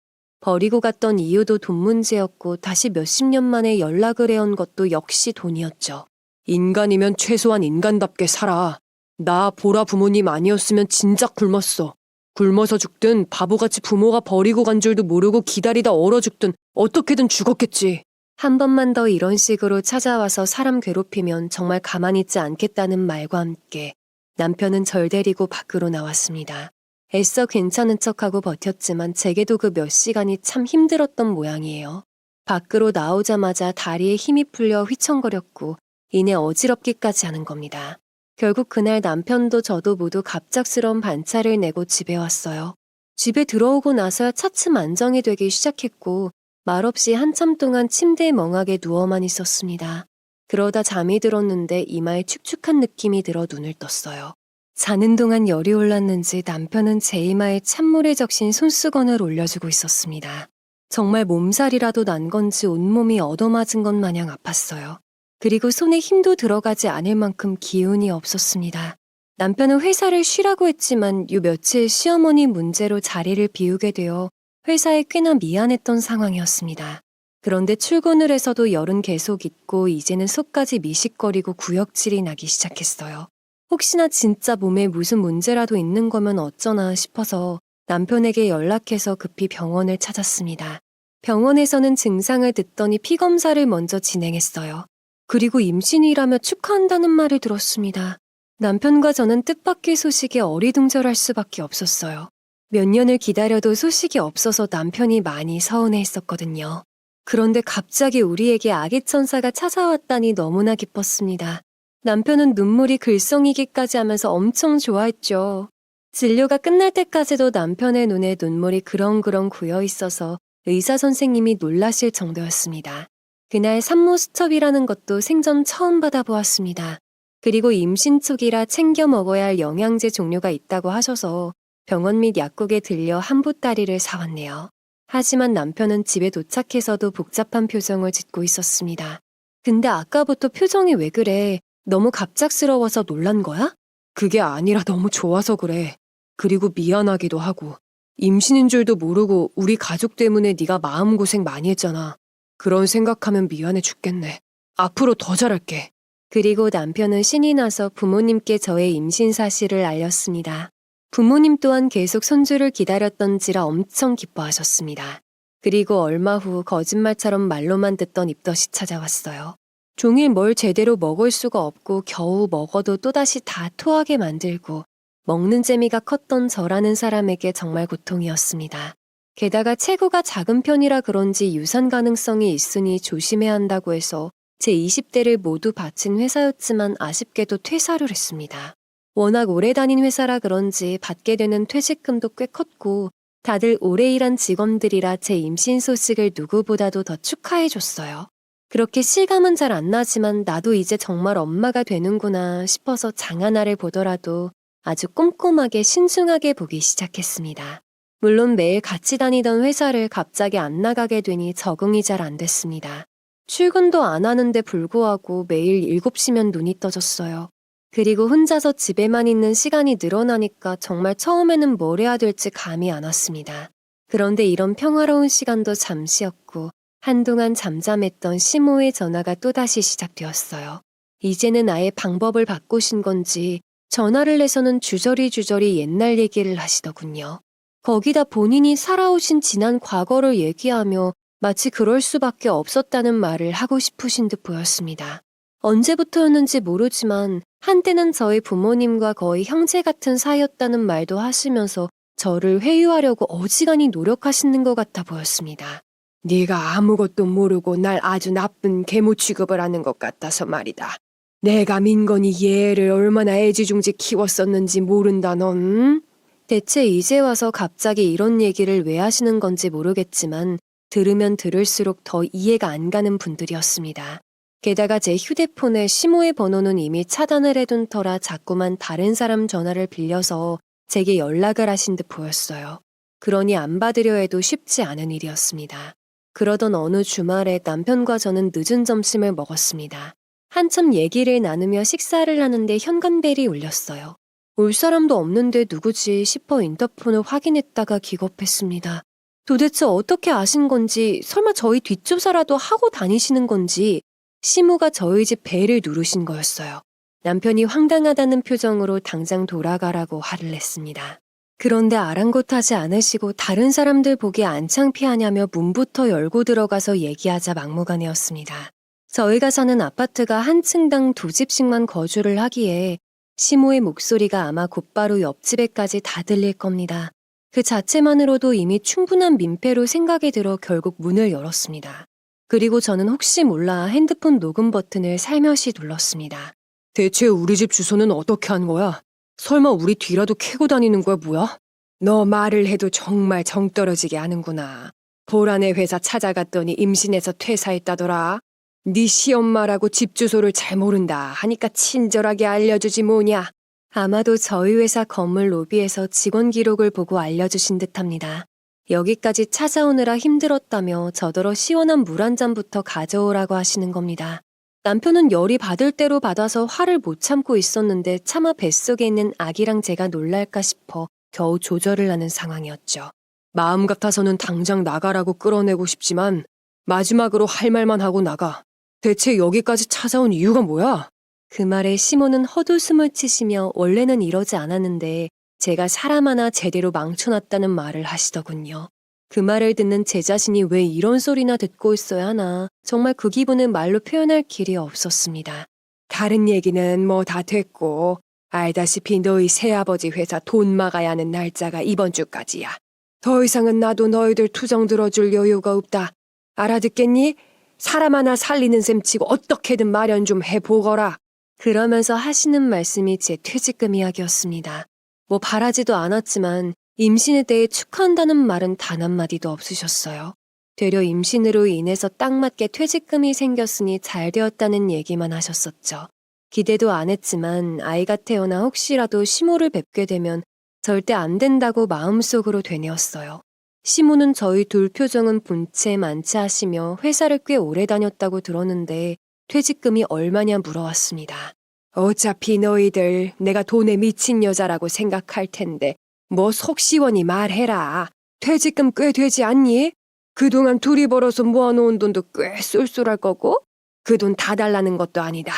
버리고 갔던 이유도 돈 문제였고 다시 몇십 년 만에 연락을 해온 것도 역시 돈이었죠. 인간이면 최소한 인간답게 살아. 나 보라 부모님 아니었으면 진작 굶었어. 굶어서 죽든 바보같이 부모가 버리고 간 줄도 모르고 기다리다 얼어 죽든 어떻게든 죽었겠지. 한 번만 더 이런 식으로 찾아와서 사람 괴롭히면 정말 가만히 있지 않겠다는 말과 함께 남편은 절 데리고 밖으로 나왔습니다. 애써 괜찮은 척하고 버텼지만 제게도 그 몇 시간이 참 힘들었던 모양이에요. 밖으로 나오자마자 다리에 힘이 풀려 휘청거렸고 이내 어지럽기까지 하는 겁니다. 결국 그날 남편도 저도 모두 갑작스러운 반차를 내고 집에 왔어요. 집에 들어오고 나서야 차츰 안정이 되기 시작했고 말없이 한참 동안 침대에 멍하게 누워만 있었습니다. 그러다 잠이 들었는데 이마에 축축한 느낌이 들어 눈을 떴어요. 자는 동안 열이 올랐는지 남편은 제 이마에 찬물에 적신 손수건을 올려주고 있었습니다. 정말 몸살이라도 난 건지 온몸이 얻어맞은 것 마냥 아팠어요. 그리고 손에 힘도 들어가지 않을 만큼 기운이 없었습니다. 남편은 회사를 쉬라고 했지만 요 며칠 시어머니 문제로 자리를 비우게 되어 회사에 꽤나 미안했던 상황이었습니다. 그런데 출근을 해서도 열은 계속 있고 이제는 속까지 미식거리고 구역질이 나기 시작했어요. 혹시나 진짜 몸에 무슨 문제라도 있는 거면 어쩌나 싶어서 남편에게 연락해서 급히 병원을 찾았습니다. 병원에서는 증상을 듣더니 피검사를 먼저 진행했어요. 그리고 임신이라며 축하한다는 말을 들었습니다. 남편과 저는 뜻밖의 소식에 어리둥절할 수밖에 없었어요. 몇 년을 기다려도 소식이 없어서 남편이 많이 서운해했었거든요. 그런데 갑자기 우리에게 아기 천사가 찾아왔다니 너무나 기뻤습니다. 남편은 눈물이 글썽이기까지 하면서 엄청 좋아했죠. 진료가 끝날 때까지도 남편의 눈에 눈물이 그렁그렁 고여 있어서 의사 선생님이 놀라실 정도였습니다. 그날 산모 수첩이라는 것도 생전 처음 받아보았습니다. 그리고 임신 초기라 챙겨 먹어야 할 영양제 종류가 있다고 하셔서 병원 및 약국에 들려 한 보따리를 사왔네요. 하지만 남편은 집에 도착해서도 복잡한 표정을 짓고 있었습니다. 근데 아까부터 표정이 왜 그래? 너무 갑작스러워서 놀란 거야? 그게 아니라 너무 좋아서 그래. 그리고 미안하기도 하고. 임신인 줄도 모르고 우리 가족 때문에 네가 마음고생 많이 했잖아. 그런 생각하면 미안해 죽겠네. 앞으로 더 잘할게. 그리고 남편은 신이 나서 부모님께 저의 임신 사실을 알렸습니다. 부모님 또한 계속 손주를 기다렸던지라 엄청 기뻐하셨습니다. 그리고 얼마 후 거짓말처럼 말로만 듣던 입덧이 찾아왔어요. 종일 뭘 제대로 먹을 수가 없고 겨우 먹어도 또다시 다 토하게 만들고 먹는 재미가 컸던 저라는 사람에게 정말 고통이었습니다. 게다가 체구가 작은 편이라 그런지 유산 가능성이 있으니 조심해야 한다고 해서 제 20대를 모두 바친 회사였지만 아쉽게도 퇴사를 했습니다. 워낙 오래 다닌 회사라 그런지 받게 되는 퇴직금도 꽤 컸고 다들 오래 일한 직원들이라 제 임신 소식을 누구보다도 더 축하해줬어요. 그렇게 실감은 잘 안 나지만 나도 이제 정말 엄마가 되는구나 싶어서 장하나를 보더라도 아주 꼼꼼하게 신중하게 보기 시작했습니다. 물론 매일 같이 다니던 회사를 갑자기 안 나가게 되니 적응이 잘 안 됐습니다. 출근도 안 하는데 불구하고 매일 7시면 눈이 떠졌어요. 그리고 혼자서 집에만 있는 시간이 늘어나니까 정말 처음에는 뭘 해야 될지 감이 안 왔습니다. 그런데 이런 평화로운 시간도 잠시였고 한동안 잠잠했던 시모의 전화가 또다시 시작되었어요. 이제는 아예 방법을 바꾸신 건지 전화를 해서는 주저리 옛날 얘기를 하시더군요. 거기다 본인이 살아오신 지난 과거를 얘기하며 마치 그럴 수밖에 없었다는 말을 하고 싶으신 듯 보였습니다. 언제부터였는지 모르지만 한때는 저희 부모님과 거의 형제 같은 사이였다는 말도 하시면서 저를 회유하려고 어지간히 노력하시는 것 같아 보였습니다. 네가 아무것도 모르고 날 아주 나쁜 계모 취급을 하는 것 같아서 말이다. 내가 민건이 얘를 얼마나 애지중지 키웠었는지 모른다 넌? 대체 이제 와서 갑자기 이런 얘기를 왜 하시는 건지 모르겠지만 들으면 들을수록 더 이해가 안 가는 분들이었습니다. 게다가 제 휴대폰에 시모의 번호는 이미 차단을 해둔 터라 자꾸만 다른 사람 전화를 빌려서 제게 연락을 하신 듯 보였어요. 그러니 안 받으려 해도 쉽지 않은 일이었습니다. 그러던 어느 주말에 남편과 저는 늦은 점심을 먹었습니다. 한참 얘기를 나누며 식사를 하는데 현관벨이 울렸어요. 올 사람도 없는데 누구지 싶어 인터폰을 확인했다가 기겁했습니다. 도대체 어떻게 아신 건지, 설마 저희 뒷조사라도 하고 다니시는 건지 시모가 저희 집 배를 누르신 거였어요. 남편이 황당하다는 표정으로 당장 돌아가라고 화를 냈습니다. 그런데 아랑곳하지 않으시고 다른 사람들 보기 안 창피하냐며 문부터 열고 들어가서 얘기하자 막무가내였습니다. 저희가 사는 아파트가 한 층당 2집씩만 거주를 하기에 시모의 목소리가 아마 곧바로 옆집에까지 다 들릴 겁니다. 그 자체만으로도 이미 충분한 민폐로 생각이 들어 결국 문을 열었습니다. 그리고 저는 혹시 몰라 핸드폰 녹음 버튼을 살며시 눌렀습니다. 대체 우리 집 주소는 어떻게 한 거야? 설마 우리 뒤라도 캐고 다니는 거야 뭐야? 너 말을 해도 정말 정 떨어지게 하는구나. 보라네 회사 찾아갔더니 임신해서 퇴사했다더라. 네 시엄마라고 집 주소를 잘 모른다 하니까 친절하게 알려주지 뭐냐. 아마도 저희 회사 건물 로비에서 직원 기록을 보고 알려주신 듯합니다. 여기까지 찾아오느라 힘들었다며 저더러 시원한 물 한 잔부터 가져오라고 하시는 겁니다. 남편은 열이 받을 대로 받아서 화를 못 참고 있었는데 차마 뱃속에 있는 아기랑 제가 놀랄까 싶어 겨우 조절을 하는 상황이었죠. 마음 같아서는 당장 나가라고 끌어내고 싶지만 마지막으로 할 말만 하고 나가. 대체 여기까지 찾아온 이유가 뭐야? 그 말에 시모는 헛웃음을 치시며 원래는 이러지 않았는데 제가 사람 하나 제대로 망쳐놨다는 말을 하시더군요. 그 말을 듣는 제 자신이 왜 이런 소리나 듣고 있어야 하나 정말 그 기분을 말로 표현할 길이 없었습니다. 다른 얘기는 뭐 다 됐고 알다시피 너희 새아버지 회사 돈 막아야 하는 날짜가 이번 주까지야. 더 이상은 나도 너희들 투정 들어줄 여유가 없다. 알아듣겠니? 사람 하나 살리는 셈 치고 어떻게든 마련 좀 해보거라. 그러면서 하시는 말씀이 제 퇴직금 이야기였습니다. 뭐 바라지도 않았지만 임신에 대해 축하한다는 말은 단 한마디도 없으셨어요. 되려 임신으로 인해서 딱 맞게 퇴직금이 생겼으니 잘 되었다는 얘기만 하셨었죠. 기대도 안 했지만 아이가 태어나 혹시라도 시모를 뵙게 되면 절대 안 된다고 마음속으로 되뇌었어요. 시모는 저희 둘 표정은 본체 만취하시며 회사를 꽤 오래 다녔다고 들었는데 퇴직금이 얼마냐 물어왔습니다. 어차피 너희들 내가 돈에 미친 여자라고 생각할 텐데 뭐 속 시원히 말해라. 퇴직금 꽤 되지 않니? 그동안 둘이 벌어서 모아놓은 돈도 꽤 쏠쏠할 거고 그 돈 다 달라는 것도 아니다.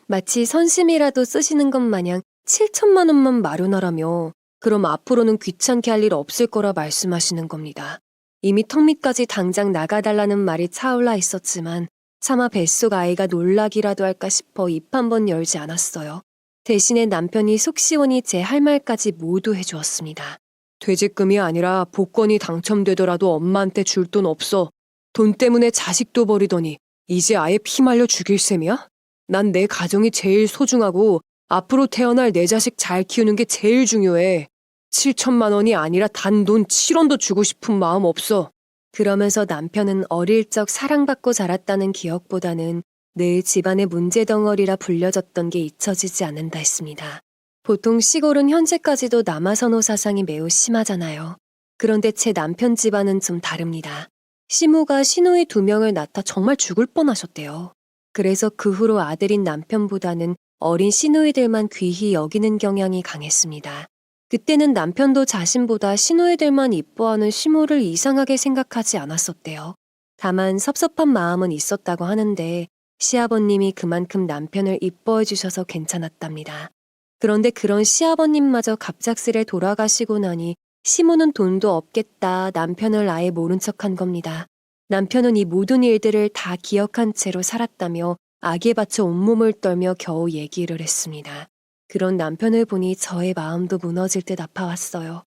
마치 선심이라도 쓰시는 것 마냥 7천만 원만 마련하라며 그럼 앞으로는 귀찮게 할 일 없을 거라 말씀하시는 겁니다. 이미 턱 밑까지 당장 나가달라는 말이 차올라 있었지만 차마 뱃속 아이가 놀라기라도 할까 싶어 입 한 번 열지 않았어요. 대신에 남편이 속 시원히 제 할 말까지 모두 해주었습니다. 퇴직금이 아니라 복권이 당첨되더라도 엄마한테 줄 돈 없어. 돈 때문에 자식도 버리더니 이제 아예 피말려 죽일 셈이야? 난 내 가정이 제일 소중하고 앞으로 태어날 내 자식 잘 키우는 게 제일 중요해. 7천만 원이 아니라 단돈 7원도 주고 싶은 마음 없어. 그러면서 남편은 어릴 적 사랑받고 자랐다는 기억보다는 늘 집안의 문제덩어리라 불려졌던 게 잊혀지지 않는다 했습니다. 보통 시골은 현재까지도 남아선호 사상이 매우 심하잖아요. 그런데 제 남편 집안은 좀 다릅니다. 시모가 시누이 2명을 낳다 정말 죽을 뻔하셨대요. 그래서 그 후로 아들인 남편보다는 어린 시누이들만 귀히 여기는 경향이 강했습니다. 그때는 남편도 자신보다 시누이들만 이뻐하는 시모를 이상하게 생각하지 않았었대요. 다만 섭섭한 마음은 있었다고 하는데 시아버님이 그만큼 남편을 이뻐해 주셔서 괜찮았답니다. 그런데 그런 시아버님마저 갑작스레 돌아가시고 나니 시모는 돈도 없겠다 남편을 아예 모른 척한 겁니다. 남편은 이 모든 일들을 다 기억한 채로 살았다며 악에 받쳐 온몸을 떨며 겨우 얘기를 했습니다. 그런 남편을 보니 저의 마음도 무너질 듯 아파왔어요.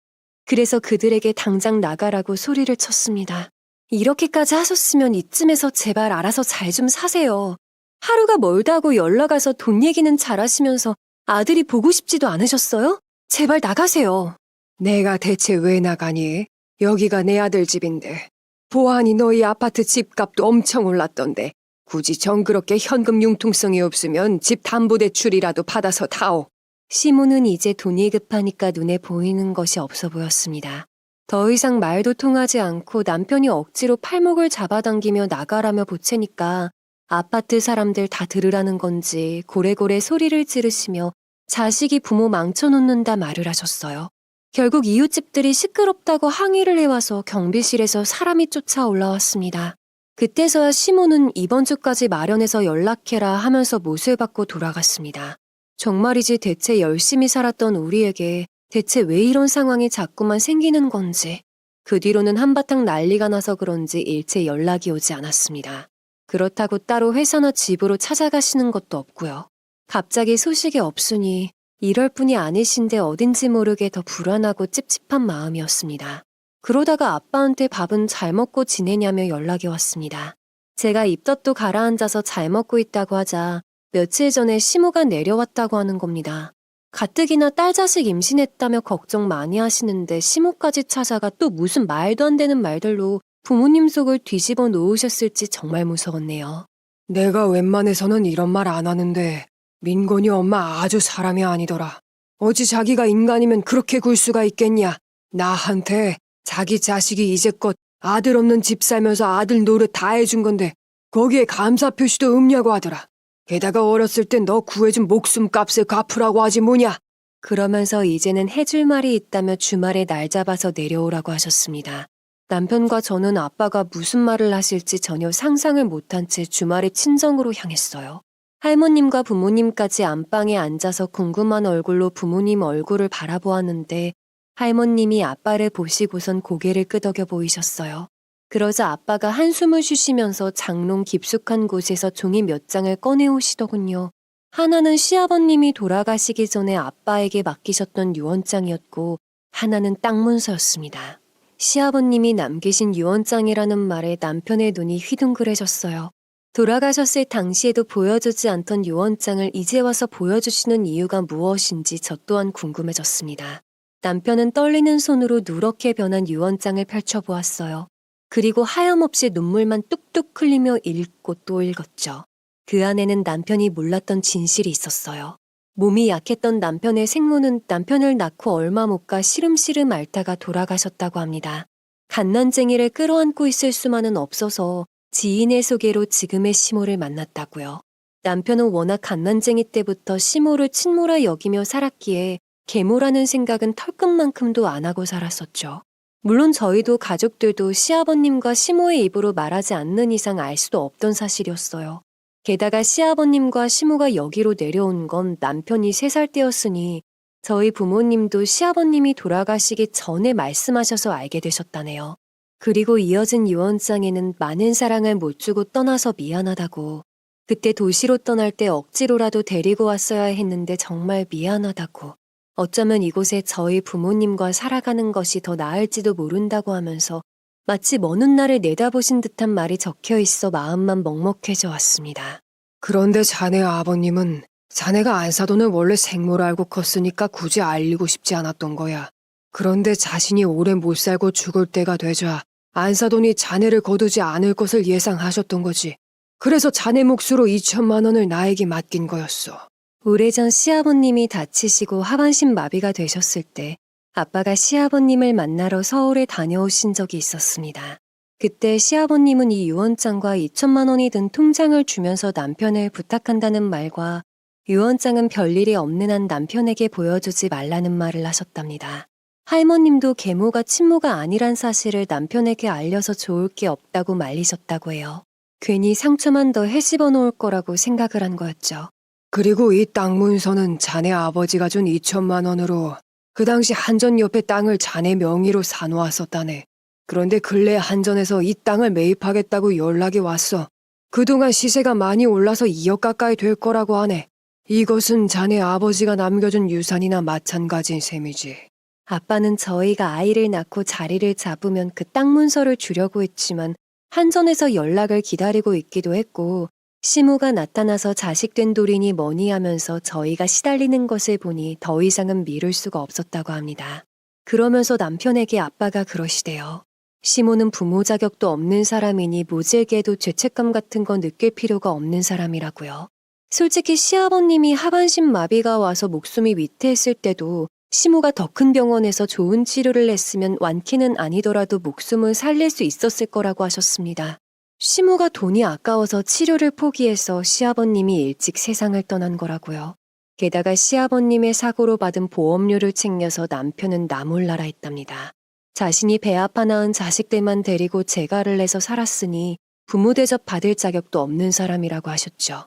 그래서 그들에게 당장 나가라고 소리를 쳤습니다. 이렇게까지 하셨으면 이쯤에서 제발 알아서 잘 좀 사세요. 하루가 멀다고 연락 와서 돈 얘기는 잘하시면서 아들이 보고 싶지도 않으셨어요? 제발 나가세요. 내가 대체 왜 나가니? 여기가 내 아들 집인데. 보아하니 너희 아파트 집값도 엄청 올랐던데 굳이 정그렇게 현금 융통성이 없으면 집 담보대출이라도 받아서 타오. 시모는 이제 돈이 급하니까 눈에 보이는 것이 없어 보였습니다. 더 이상 말도 통하지 않고 남편이 억지로 팔목을 잡아당기며 나가라며 보채니까 아파트 사람들 다 들으라는 건지 고래고래 소리를 지르시며 자식이 부모 망쳐놓는다 말을 하셨어요. 결국 이웃집들이 시끄럽다고 항의를 해와서 경비실에서 사람이 쫓아 올라왔습니다. 그때서야 시모는 이번 주까지 마련해서 연락해라 하면서 못을 받고 돌아갔습니다. 정말이지 대체 열심히 살았던 우리에게 대체 왜 이런 상황이 자꾸만 생기는 건지. 그 뒤로는 한바탕 난리가 나서 그런지 일체 연락이 오지 않았습니다. 그렇다고 따로 회사나 집으로 찾아가시는 것도 없고요. 갑자기 소식이 없으니 이럴 뿐이 아니신데 어딘지 모르게 더 불안하고 찝찝한 마음이었습니다. 그러다가 아빠한테 밥은 잘 먹고 지내냐며 연락이 왔습니다. 제가 입덧도 가라앉아서 잘 먹고 있다고 하자 며칠 전에 시모가 내려왔다고 하는 겁니다. 가뜩이나 딸 자식 임신했다며 걱정 많이 하시는데 시모까지 찾아가 또 무슨 말도 안 되는 말들로 부모님 속을 뒤집어 놓으셨을지 정말 무서웠네요. 내가 웬만해서는 이런 말 안 하는데 민건이 엄마 아주 사람이 아니더라. 어찌 자기가 인간이면 그렇게 굴 수가 있겠냐. 나한테 자기 자식이 이제껏 아들 없는 집 살면서 아들 노릇 다 해준 건데 거기에 감사 표시도 없냐고 하더라. 게다가 어렸을 땐 너 구해준 목숨값을 갚으라고 하지 뭐냐. 그러면서 이제는 해줄 말이 있다며 주말에 날 잡아서 내려오라고 하셨습니다. 남편과 저는 아빠가 무슨 말을 하실지 전혀 상상을 못한 채 주말에 친정으로 향했어요. 할머님과 부모님까지 안방에 앉아서 궁금한 얼굴로 부모님 얼굴을 바라보았는데 할머님이 아빠를 보시고선 고개를 끄덕여 보이셨어요. 그러자 아빠가 한숨을 쉬시면서 장롱 깊숙한 곳에서 종이 몇 장을 꺼내오시더군요. 하나는 시아버님이 돌아가시기 전에 아빠에게 맡기셨던 유언장이었고 하나는 땅 문서였습니다. 시아버님이 남기신 유언장이라는 말에 남편의 눈이 휘둥그레졌어요. 돌아가셨을 당시에도 보여주지 않던 유언장을 이제 와서 보여주시는 이유가 무엇인지 저 또한 궁금해졌습니다. 남편은 떨리는 손으로 누렇게 변한 유언장을 펼쳐보았어요. 그리고 하염없이 눈물만 뚝뚝 흘리며 읽고 또 읽었죠. 그 안에는 남편이 몰랐던 진실이 있었어요. 몸이 약했던 남편의 생모는 남편을 낳고 얼마 못 가 시름시름 앓다가 돌아가셨다고 합니다. 갓난쟁이를 끌어안고 있을 수만은 없어서 지인의 소개로 지금의 시모를 만났다고요. 남편은 워낙 갓난쟁이 때부터 시모를 친모라 여기며 살았기에 계모라는 생각은 털끝만큼도 안 하고 살았었죠. 물론 저희도 가족들도 시아버님과 시모의 입으로 말하지 않는 이상 알 수도 없던 사실이었어요. 게다가 시아버님과 시모가 여기로 내려온 건 남편이 3살 때였으니 저희 부모님도 시아버님이 돌아가시기 전에 말씀하셔서 알게 되셨다네요. 그리고 이어진 유언장에는 많은 사랑을 못 주고 떠나서 미안하다고, 그때 도시로 떠날 때 억지로라도 데리고 왔어야 했는데 정말 미안하다고, 어쩌면 이곳에 저희 부모님과 살아가는 것이 더 나을지도 모른다고 하면서 마치 먼 훗날을 내다보신 듯한 말이 적혀 있어 마음만 먹먹해져 왔습니다. 그런데 자네 아버님은 자네가 안사돈을 원래 생모로 알고 컸으니까 굳이 알리고 싶지 않았던 거야. 그런데 자신이 오래 못 살고 죽을 때가 되자 안사돈이 자네를 거두지 않을 것을 예상하셨던 거지. 그래서 자네 몫으로 2천만 원을 나에게 맡긴 거였어. 오래전 시아버님이 다치시고 하반신 마비가 되셨을 때 아빠가 시아버님을 만나러 서울에 다녀오신 적이 있었습니다. 그때 시아버님은 이 유언장과 2천만 원이 든 통장을 주면서 남편을 부탁한다는 말과 유언장은 별일이 없는 한 남편에게 보여주지 말라는 말을 하셨답니다. 할머님도 계모가 친모가 아니란 사실을 남편에게 알려서 좋을 게 없다고 말리셨다고 해요. 괜히 상처만 더 해집어 놓을 거라고 생각을 한 거였죠. 그리고 이 땅 문서는 자네 아버지가 준 2천만 원으로 그 당시 한전 옆에 땅을 자네 명의로 사놓았었다네. 그런데 근래 한전에서 이 땅을 매입하겠다고 연락이 왔어. 그동안 시세가 많이 올라서 2억 가까이 될 거라고 하네. 이것은 자네 아버지가 남겨준 유산이나 마찬가지인 셈이지. 아빠는 저희가 아이를 낳고 자리를 잡으면 그 땅 문서를 주려고 했지만 한전에서 연락을 기다리고 있기도 했고 시모가 나타나서 자식된 돌이니 뭐니 하면서 저희가 시달리는 것을 보니 더 이상은 미룰 수가 없었다고 합니다. 그러면서 남편에게 아빠가 그러시대요. 시모는 부모 자격도 없는 사람이니 모질게도 죄책감 같은 거 느낄 필요가 없는 사람이라고요. 솔직히 시아버님이 하반신 마비가 와서 목숨이 위태했을 때도 시모가 더 큰 병원에서 좋은 치료를 했으면 완키는 아니더라도 목숨을 살릴 수 있었을 거라고 하셨습니다. 시모가 돈이 아까워서 치료를 포기해서 시아버님이 일찍 세상을 떠난 거라고요. 게다가 시아버님의 사고로 받은 보험료를 챙겨서 남편은 나몰라라 했답니다. 자신이 배 아파 낳은 자식들만 데리고 재가를 내서 살았으니 부모 대접 받을 자격도 없는 사람이라고 하셨죠.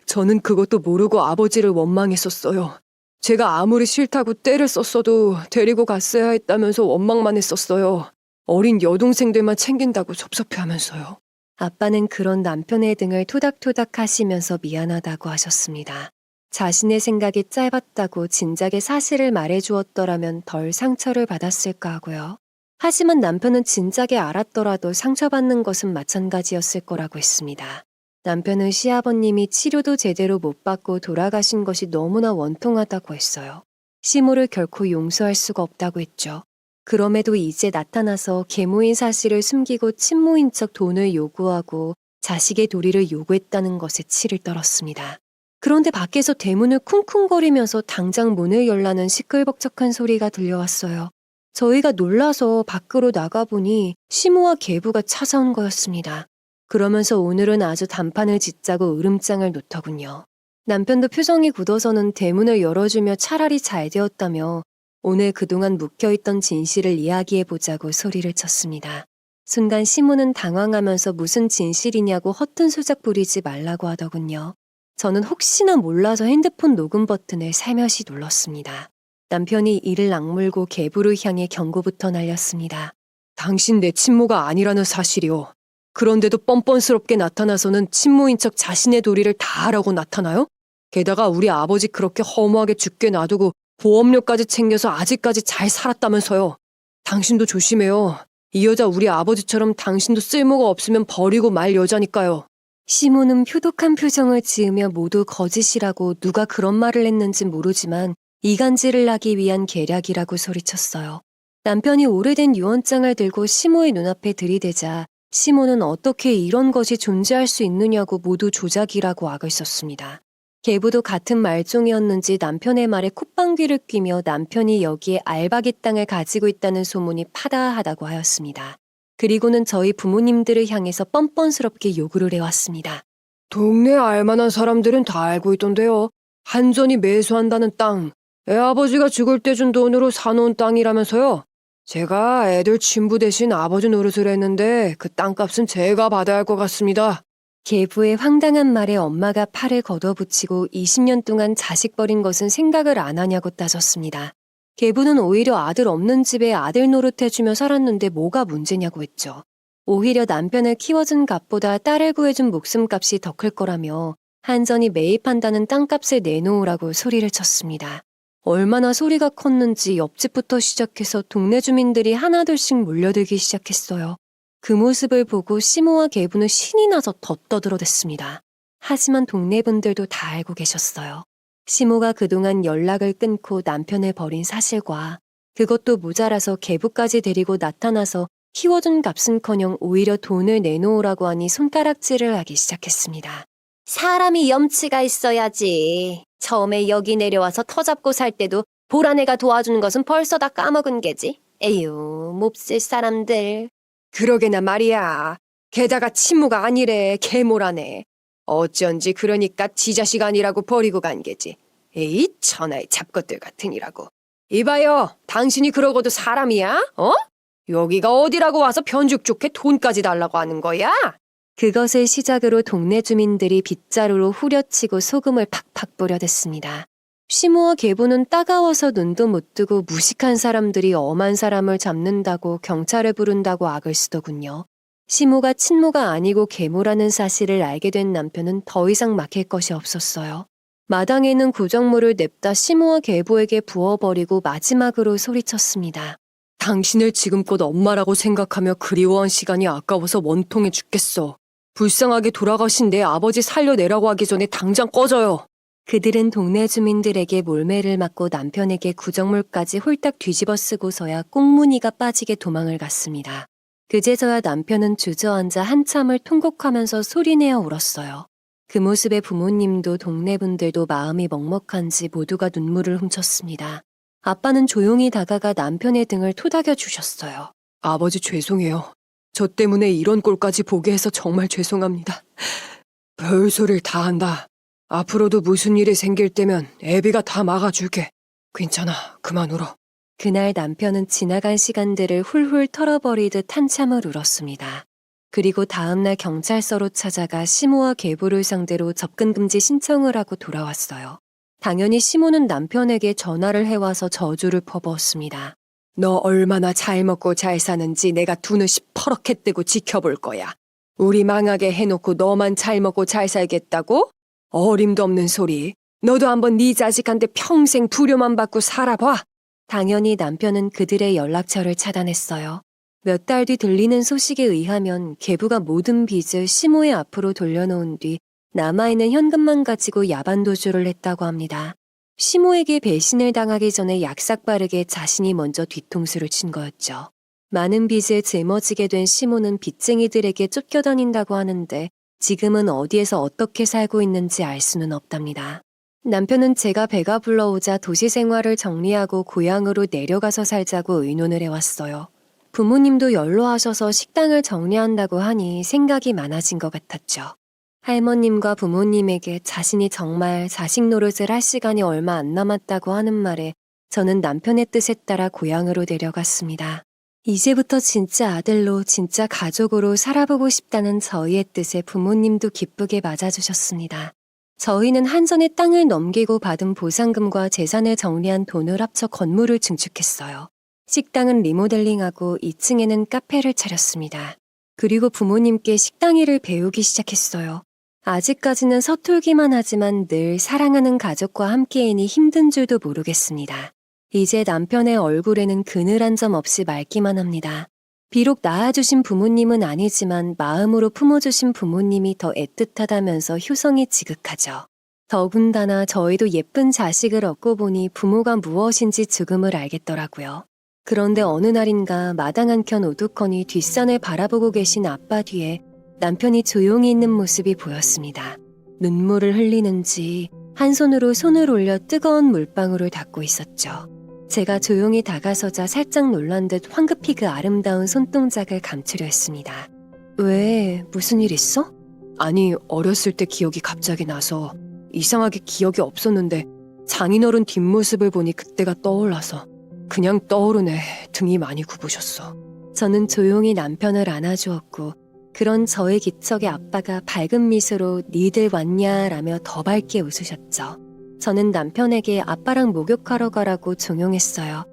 저는 그것도 모르고 아버지를 원망했었어요. 제가 아무리 싫다고 떼를 썼어도 데리고 갔어야 했다면서 원망만 했었어요. 어린 여동생들만 챙긴다고 섭섭해하면서요. 아빠는 그런 남편의 등을 토닥토닥 하시면서 미안하다고 하셨습니다. 자신의 생각이 짧았다고 진작에 사실을 말해주었더라면 덜 상처를 받았을까 하고요. 하지만 남편은 진작에 알았더라도 상처받는 것은 마찬가지였을 거라고 했습니다. 남편은 시아버님이 치료도 제대로 못 받고 돌아가신 것이 너무나 원통하다고 했어요. 시모를 결코 용서할 수가 없다고 했죠. 그럼에도 이제 나타나서 계모인 사실을 숨기고 친모인 척 돈을 요구하고 자식의 도리를 요구했다는 것에 치를 떨었습니다. 그런데 밖에서 대문을 쿵쿵거리면서 당장 문을 열라는 시끌벅적한 소리가 들려왔어요. 저희가 놀라서 밖으로 나가보니 시모와 계부가 찾아온 거였습니다. 그러면서 오늘은 아주 단판을 짓자고 으름장을 놓더군요. 남편도 표정이 굳어서는 대문을 열어주며 차라리 잘 되었다며 오늘 그동안 묵혀있던 진실을 이야기해보자고 소리를 쳤습니다. 순간 시모는 당황하면서 무슨 진실이냐고 허튼 수작 부리지 말라고 하더군요. 저는 혹시나 몰라서 핸드폰 녹음 버튼을 살며시 눌렀습니다. 남편이 이를 악물고 계부를 향해 경고부터 날렸습니다. 당신 내 친모가 아니라는 사실이요. 그런데도 뻔뻔스럽게 나타나서는 친모인 척 자신의 도리를 다 하라고 나타나요? 게다가 우리 아버지 그렇게 허무하게 죽게 놔두고 보험료까지 챙겨서 아직까지 잘 살았다면서요. 당신도 조심해요. 이 여자 우리 아버지처럼 당신도 쓸모가 없으면 버리고 말 여자니까요. 시모는 표독한 표정을 지으며 모두 거짓이라고 누가 그런 말을 했는지 모르지만 이간질을 하기 위한 계략이라고 소리쳤어요. 남편이 오래된 유언장을 들고 시모의 눈앞에 들이대자 시모는 어떻게 이런 것이 존재할 수 있느냐고 모두 조작이라고 악을 썼습니다. 계부도 같은 말종이었는지 남편의 말에 콧방귀를 뀌며 남편이 여기에 알박이 땅을 가지고 있다는 소문이 파다하다고 하였습니다. 그리고는 저희 부모님들을 향해서 뻔뻔스럽게 요구를 해왔습니다. 동네 알만한 사람들은 다 알고 있던데요. 한전이 매수한다는 땅, 애아버지가 죽을 때 준 돈으로 사놓은 땅이라면서요. 제가 애들 친부 대신 아버지 노릇을 했는데 그 땅값은 제가 받아야 할 것 같습니다. 계부의 황당한 말에 엄마가 팔을 걷어붙이고 20년 동안 자식 버린 것은 생각을 안 하냐고 따졌습니다. 계부는 오히려 아들 없는 집에 아들 노릇해주며 살았는데 뭐가 문제냐고 했죠. 오히려 남편을 키워준 값보다 딸을 구해준 목숨값이 더 클 거라며 한전이 매입한다는 땅값을 내놓으라고 소리를 쳤습니다. 얼마나 소리가 컸는지 옆집부터 시작해서 동네 주민들이 하나둘씩 몰려들기 시작했어요. 그 모습을 보고 시모와 계부는 신이 나서 더 떠들어댔습니다. 하지만 동네 분들도 다 알고 계셨어요. 시모가 그동안 연락을 끊고 남편을 버린 사실과 그것도 모자라서 계부까지 데리고 나타나서 키워준 값은커녕 오히려 돈을 내놓으라고 하니 손가락질을 하기 시작했습니다. 사람이 염치가 있어야지. 처음에 여기 내려와서 터잡고 살 때도 보라내가 도와주는 것은 벌써 다 까먹은 게지. 에휴, 몹쓸 사람들. 그러게나 말이야. 게다가 친모가 아니래, 계모라네. 어쩐지 그러니까 지 자식 아니라고 버리고 간 게지. 에이, 천하의 잡것들 같으니라고. 이봐요, 당신이 그러고도 사람이야? 어? 여기가 어디라고 와서 변죽 좋게 돈까지 달라고 하는 거야? 그것을 시작으로 동네 주민들이 빗자루로 후려치고 소금을 팍팍 뿌려댔습니다. 시모와 계부는 따가워서 눈도 못 뜨고 무식한 사람들이 엄한 사람을 잡는다고 경찰을 부른다고 악을 쓰더군요. 시모가 친모가 아니고 계모라는 사실을 알게 된 남편은 더 이상 막힐 것이 없었어요. 마당에는 구정물을 냅다 시모와 계부에게 부어버리고 마지막으로 소리쳤습니다. 당신을 지금껏 엄마라고 생각하며 그리워한 시간이 아까워서 원통해 죽겠어. 불쌍하게 돌아가신 내 아버지 살려내라고 하기 전에 당장 꺼져요. 그들은 동네 주민들에게 몰매를 맞고 남편에게 구정물까지 홀딱 뒤집어 쓰고서야 꽁무니가 빠지게 도망을 갔습니다. 그제서야 남편은 주저앉아 한참을 통곡하면서 소리내어 울었어요. 그 모습에 부모님도 동네 분들도 마음이 먹먹한지 모두가 눈물을 훔쳤습니다. 아빠는 조용히 다가가 남편의 등을 토닥여 주셨어요. 아버지 죄송해요. 저 때문에 이런 꼴까지 보게 해서 정말 죄송합니다. 별소리를 다 한다. 앞으로도 무슨 일이 생길 때면 애비가 다 막아줄게. 괜찮아, 그만 울어. 그날 남편은 지나간 시간들을 훌훌 털어버리듯 한참을 울었습니다. 그리고 다음날 경찰서로 찾아가 시모와 계부를 상대로 접근금지 신청을 하고 돌아왔어요. 당연히 시모는 남편에게 전화를 해와서 저주를 퍼부었습니다. 너 얼마나 잘 먹고 잘 사는지 내가 두 눈 시퍼렇게 뜨고 지켜볼 거야. 우리 망하게 해놓고 너만 잘 먹고 잘 살겠다고? 어림도 없는 소리. 너도 한번 네 자식한테 평생 두려만 받고 살아봐. 당연히 남편은 그들의 연락처를 차단했어요. 몇 달 뒤 들리는 소식에 의하면 계부가 모든 빚을 시모의 앞으로 돌려놓은 뒤 남아있는 현금만 가지고 야반도주를 했다고 합니다. 시모에게 배신을 당하기 전에 약삭빠르게 자신이 먼저 뒤통수를 친 거였죠. 많은 빚을 짊어지게 된 시모는 빚쟁이들에게 쫓겨다닌다고 하는데 지금은 어디에서 어떻게 살고 있는지 알 수는 없답니다. 남편은 제가 배가 불러오자 도시 생활을 정리하고 고향으로 내려가서 살자고 의논을 해왔어요. 부모님도 연로하셔서 식당을 정리한다고 하니 생각이 많아진 것 같았죠. 할머님과 부모님에게 자신이 정말 자식 노릇을 할 시간이 얼마 안 남았다고 하는 말에 저는 남편의 뜻에 따라 고향으로 내려갔습니다. 이제부터 진짜 아들로 진짜 가족으로 살아보고 싶다는 저희의 뜻에 부모님도 기쁘게 맞아주셨습니다. 저희는 한전에 땅을 넘기고 받은 보상금과 재산을 정리한 돈을 합쳐 건물을 증축했어요. 식당은 리모델링하고 2층에는 카페를 차렸습니다. 그리고 부모님께 식당 일을 배우기 시작했어요. 아직까지는 서툴기만 하지만 늘 사랑하는 가족과 함께이니 힘든 줄도 모르겠습니다. 이제 남편의 얼굴에는 그늘 한 점 없이 맑기만 합니다. 비록 낳아주신 부모님은 아니지만 마음으로 품어주신 부모님이 더 애틋하다면서 효성이 지극하죠. 더군다나 저희도 예쁜 자식을 얻고 보니 부모가 무엇인지 조금을 알겠더라고요. 그런데 어느 날인가 마당 한켠 우두커니 뒷산을 바라보고 계신 아빠 뒤에 남편이 조용히 있는 모습이 보였습니다. 눈물을 흘리는지 한 손으로 손을 올려 뜨거운 물방울을 닦고 있었죠. 제가 조용히 다가서자 살짝 놀란 듯 황급히 그 아름다운 손동작을 감추려 했습니다. 왜, 무슨 일 있어? 아니, 어렸을 때 기억이 갑자기 나서 이상하게 기억이 없었는데 장인어른 뒷모습을 보니 그때가 떠올라서 그냥 떠오르네. 등이 많이 굽으셨어. 저는 조용히 남편을 안아주었고 그런 저의 기척에 아빠가 밝은 미소로 니들 왔냐 라며 더 밝게 웃으셨죠. 저는 남편에게 아빠랑 목욕하러 가라고 종용했어요.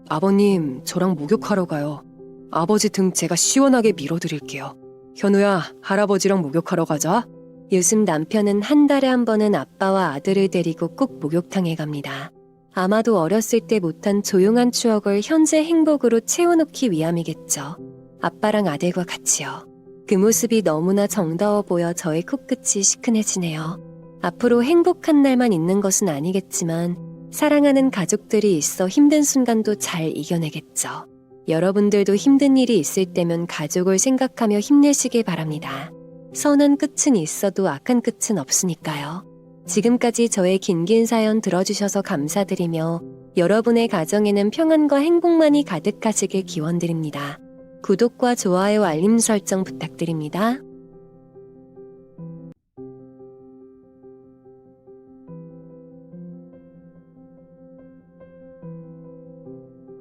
아버님, 저랑 목욕하러 가요. 아버지 등 제가 시원하게 밀어드릴게요. 현우야, 할아버지랑 목욕하러 가자. 요즘 남편은 한 달에 한 번은 아빠와 아들을 데리고 꼭 목욕탕에 갑니다. 아마도 어렸을 때 못한 조용한 추억을 현재 행복으로 채워놓기 위함이겠죠. 아빠랑 아들과 같이요. 그 모습이 너무나 정다워 보여 저의 코끝이 시큰해지네요. 앞으로 행복한 날만 있는 것은 아니겠지만 사랑하는 가족들이 있어 힘든 순간도 잘 이겨내겠죠. 여러분들도 힘든 일이 있을 때면 가족을 생각하며 힘내시길 바랍니다. 선한 끝은 있어도 악한 끝은 없으니까요. 지금까지 저의 긴긴 사연 들어주셔서 감사드리며 여러분의 가정에는 평안과 행복만이 가득하시길 기원드립니다. 구독과 좋아요 알림 설정 부탁드립니다.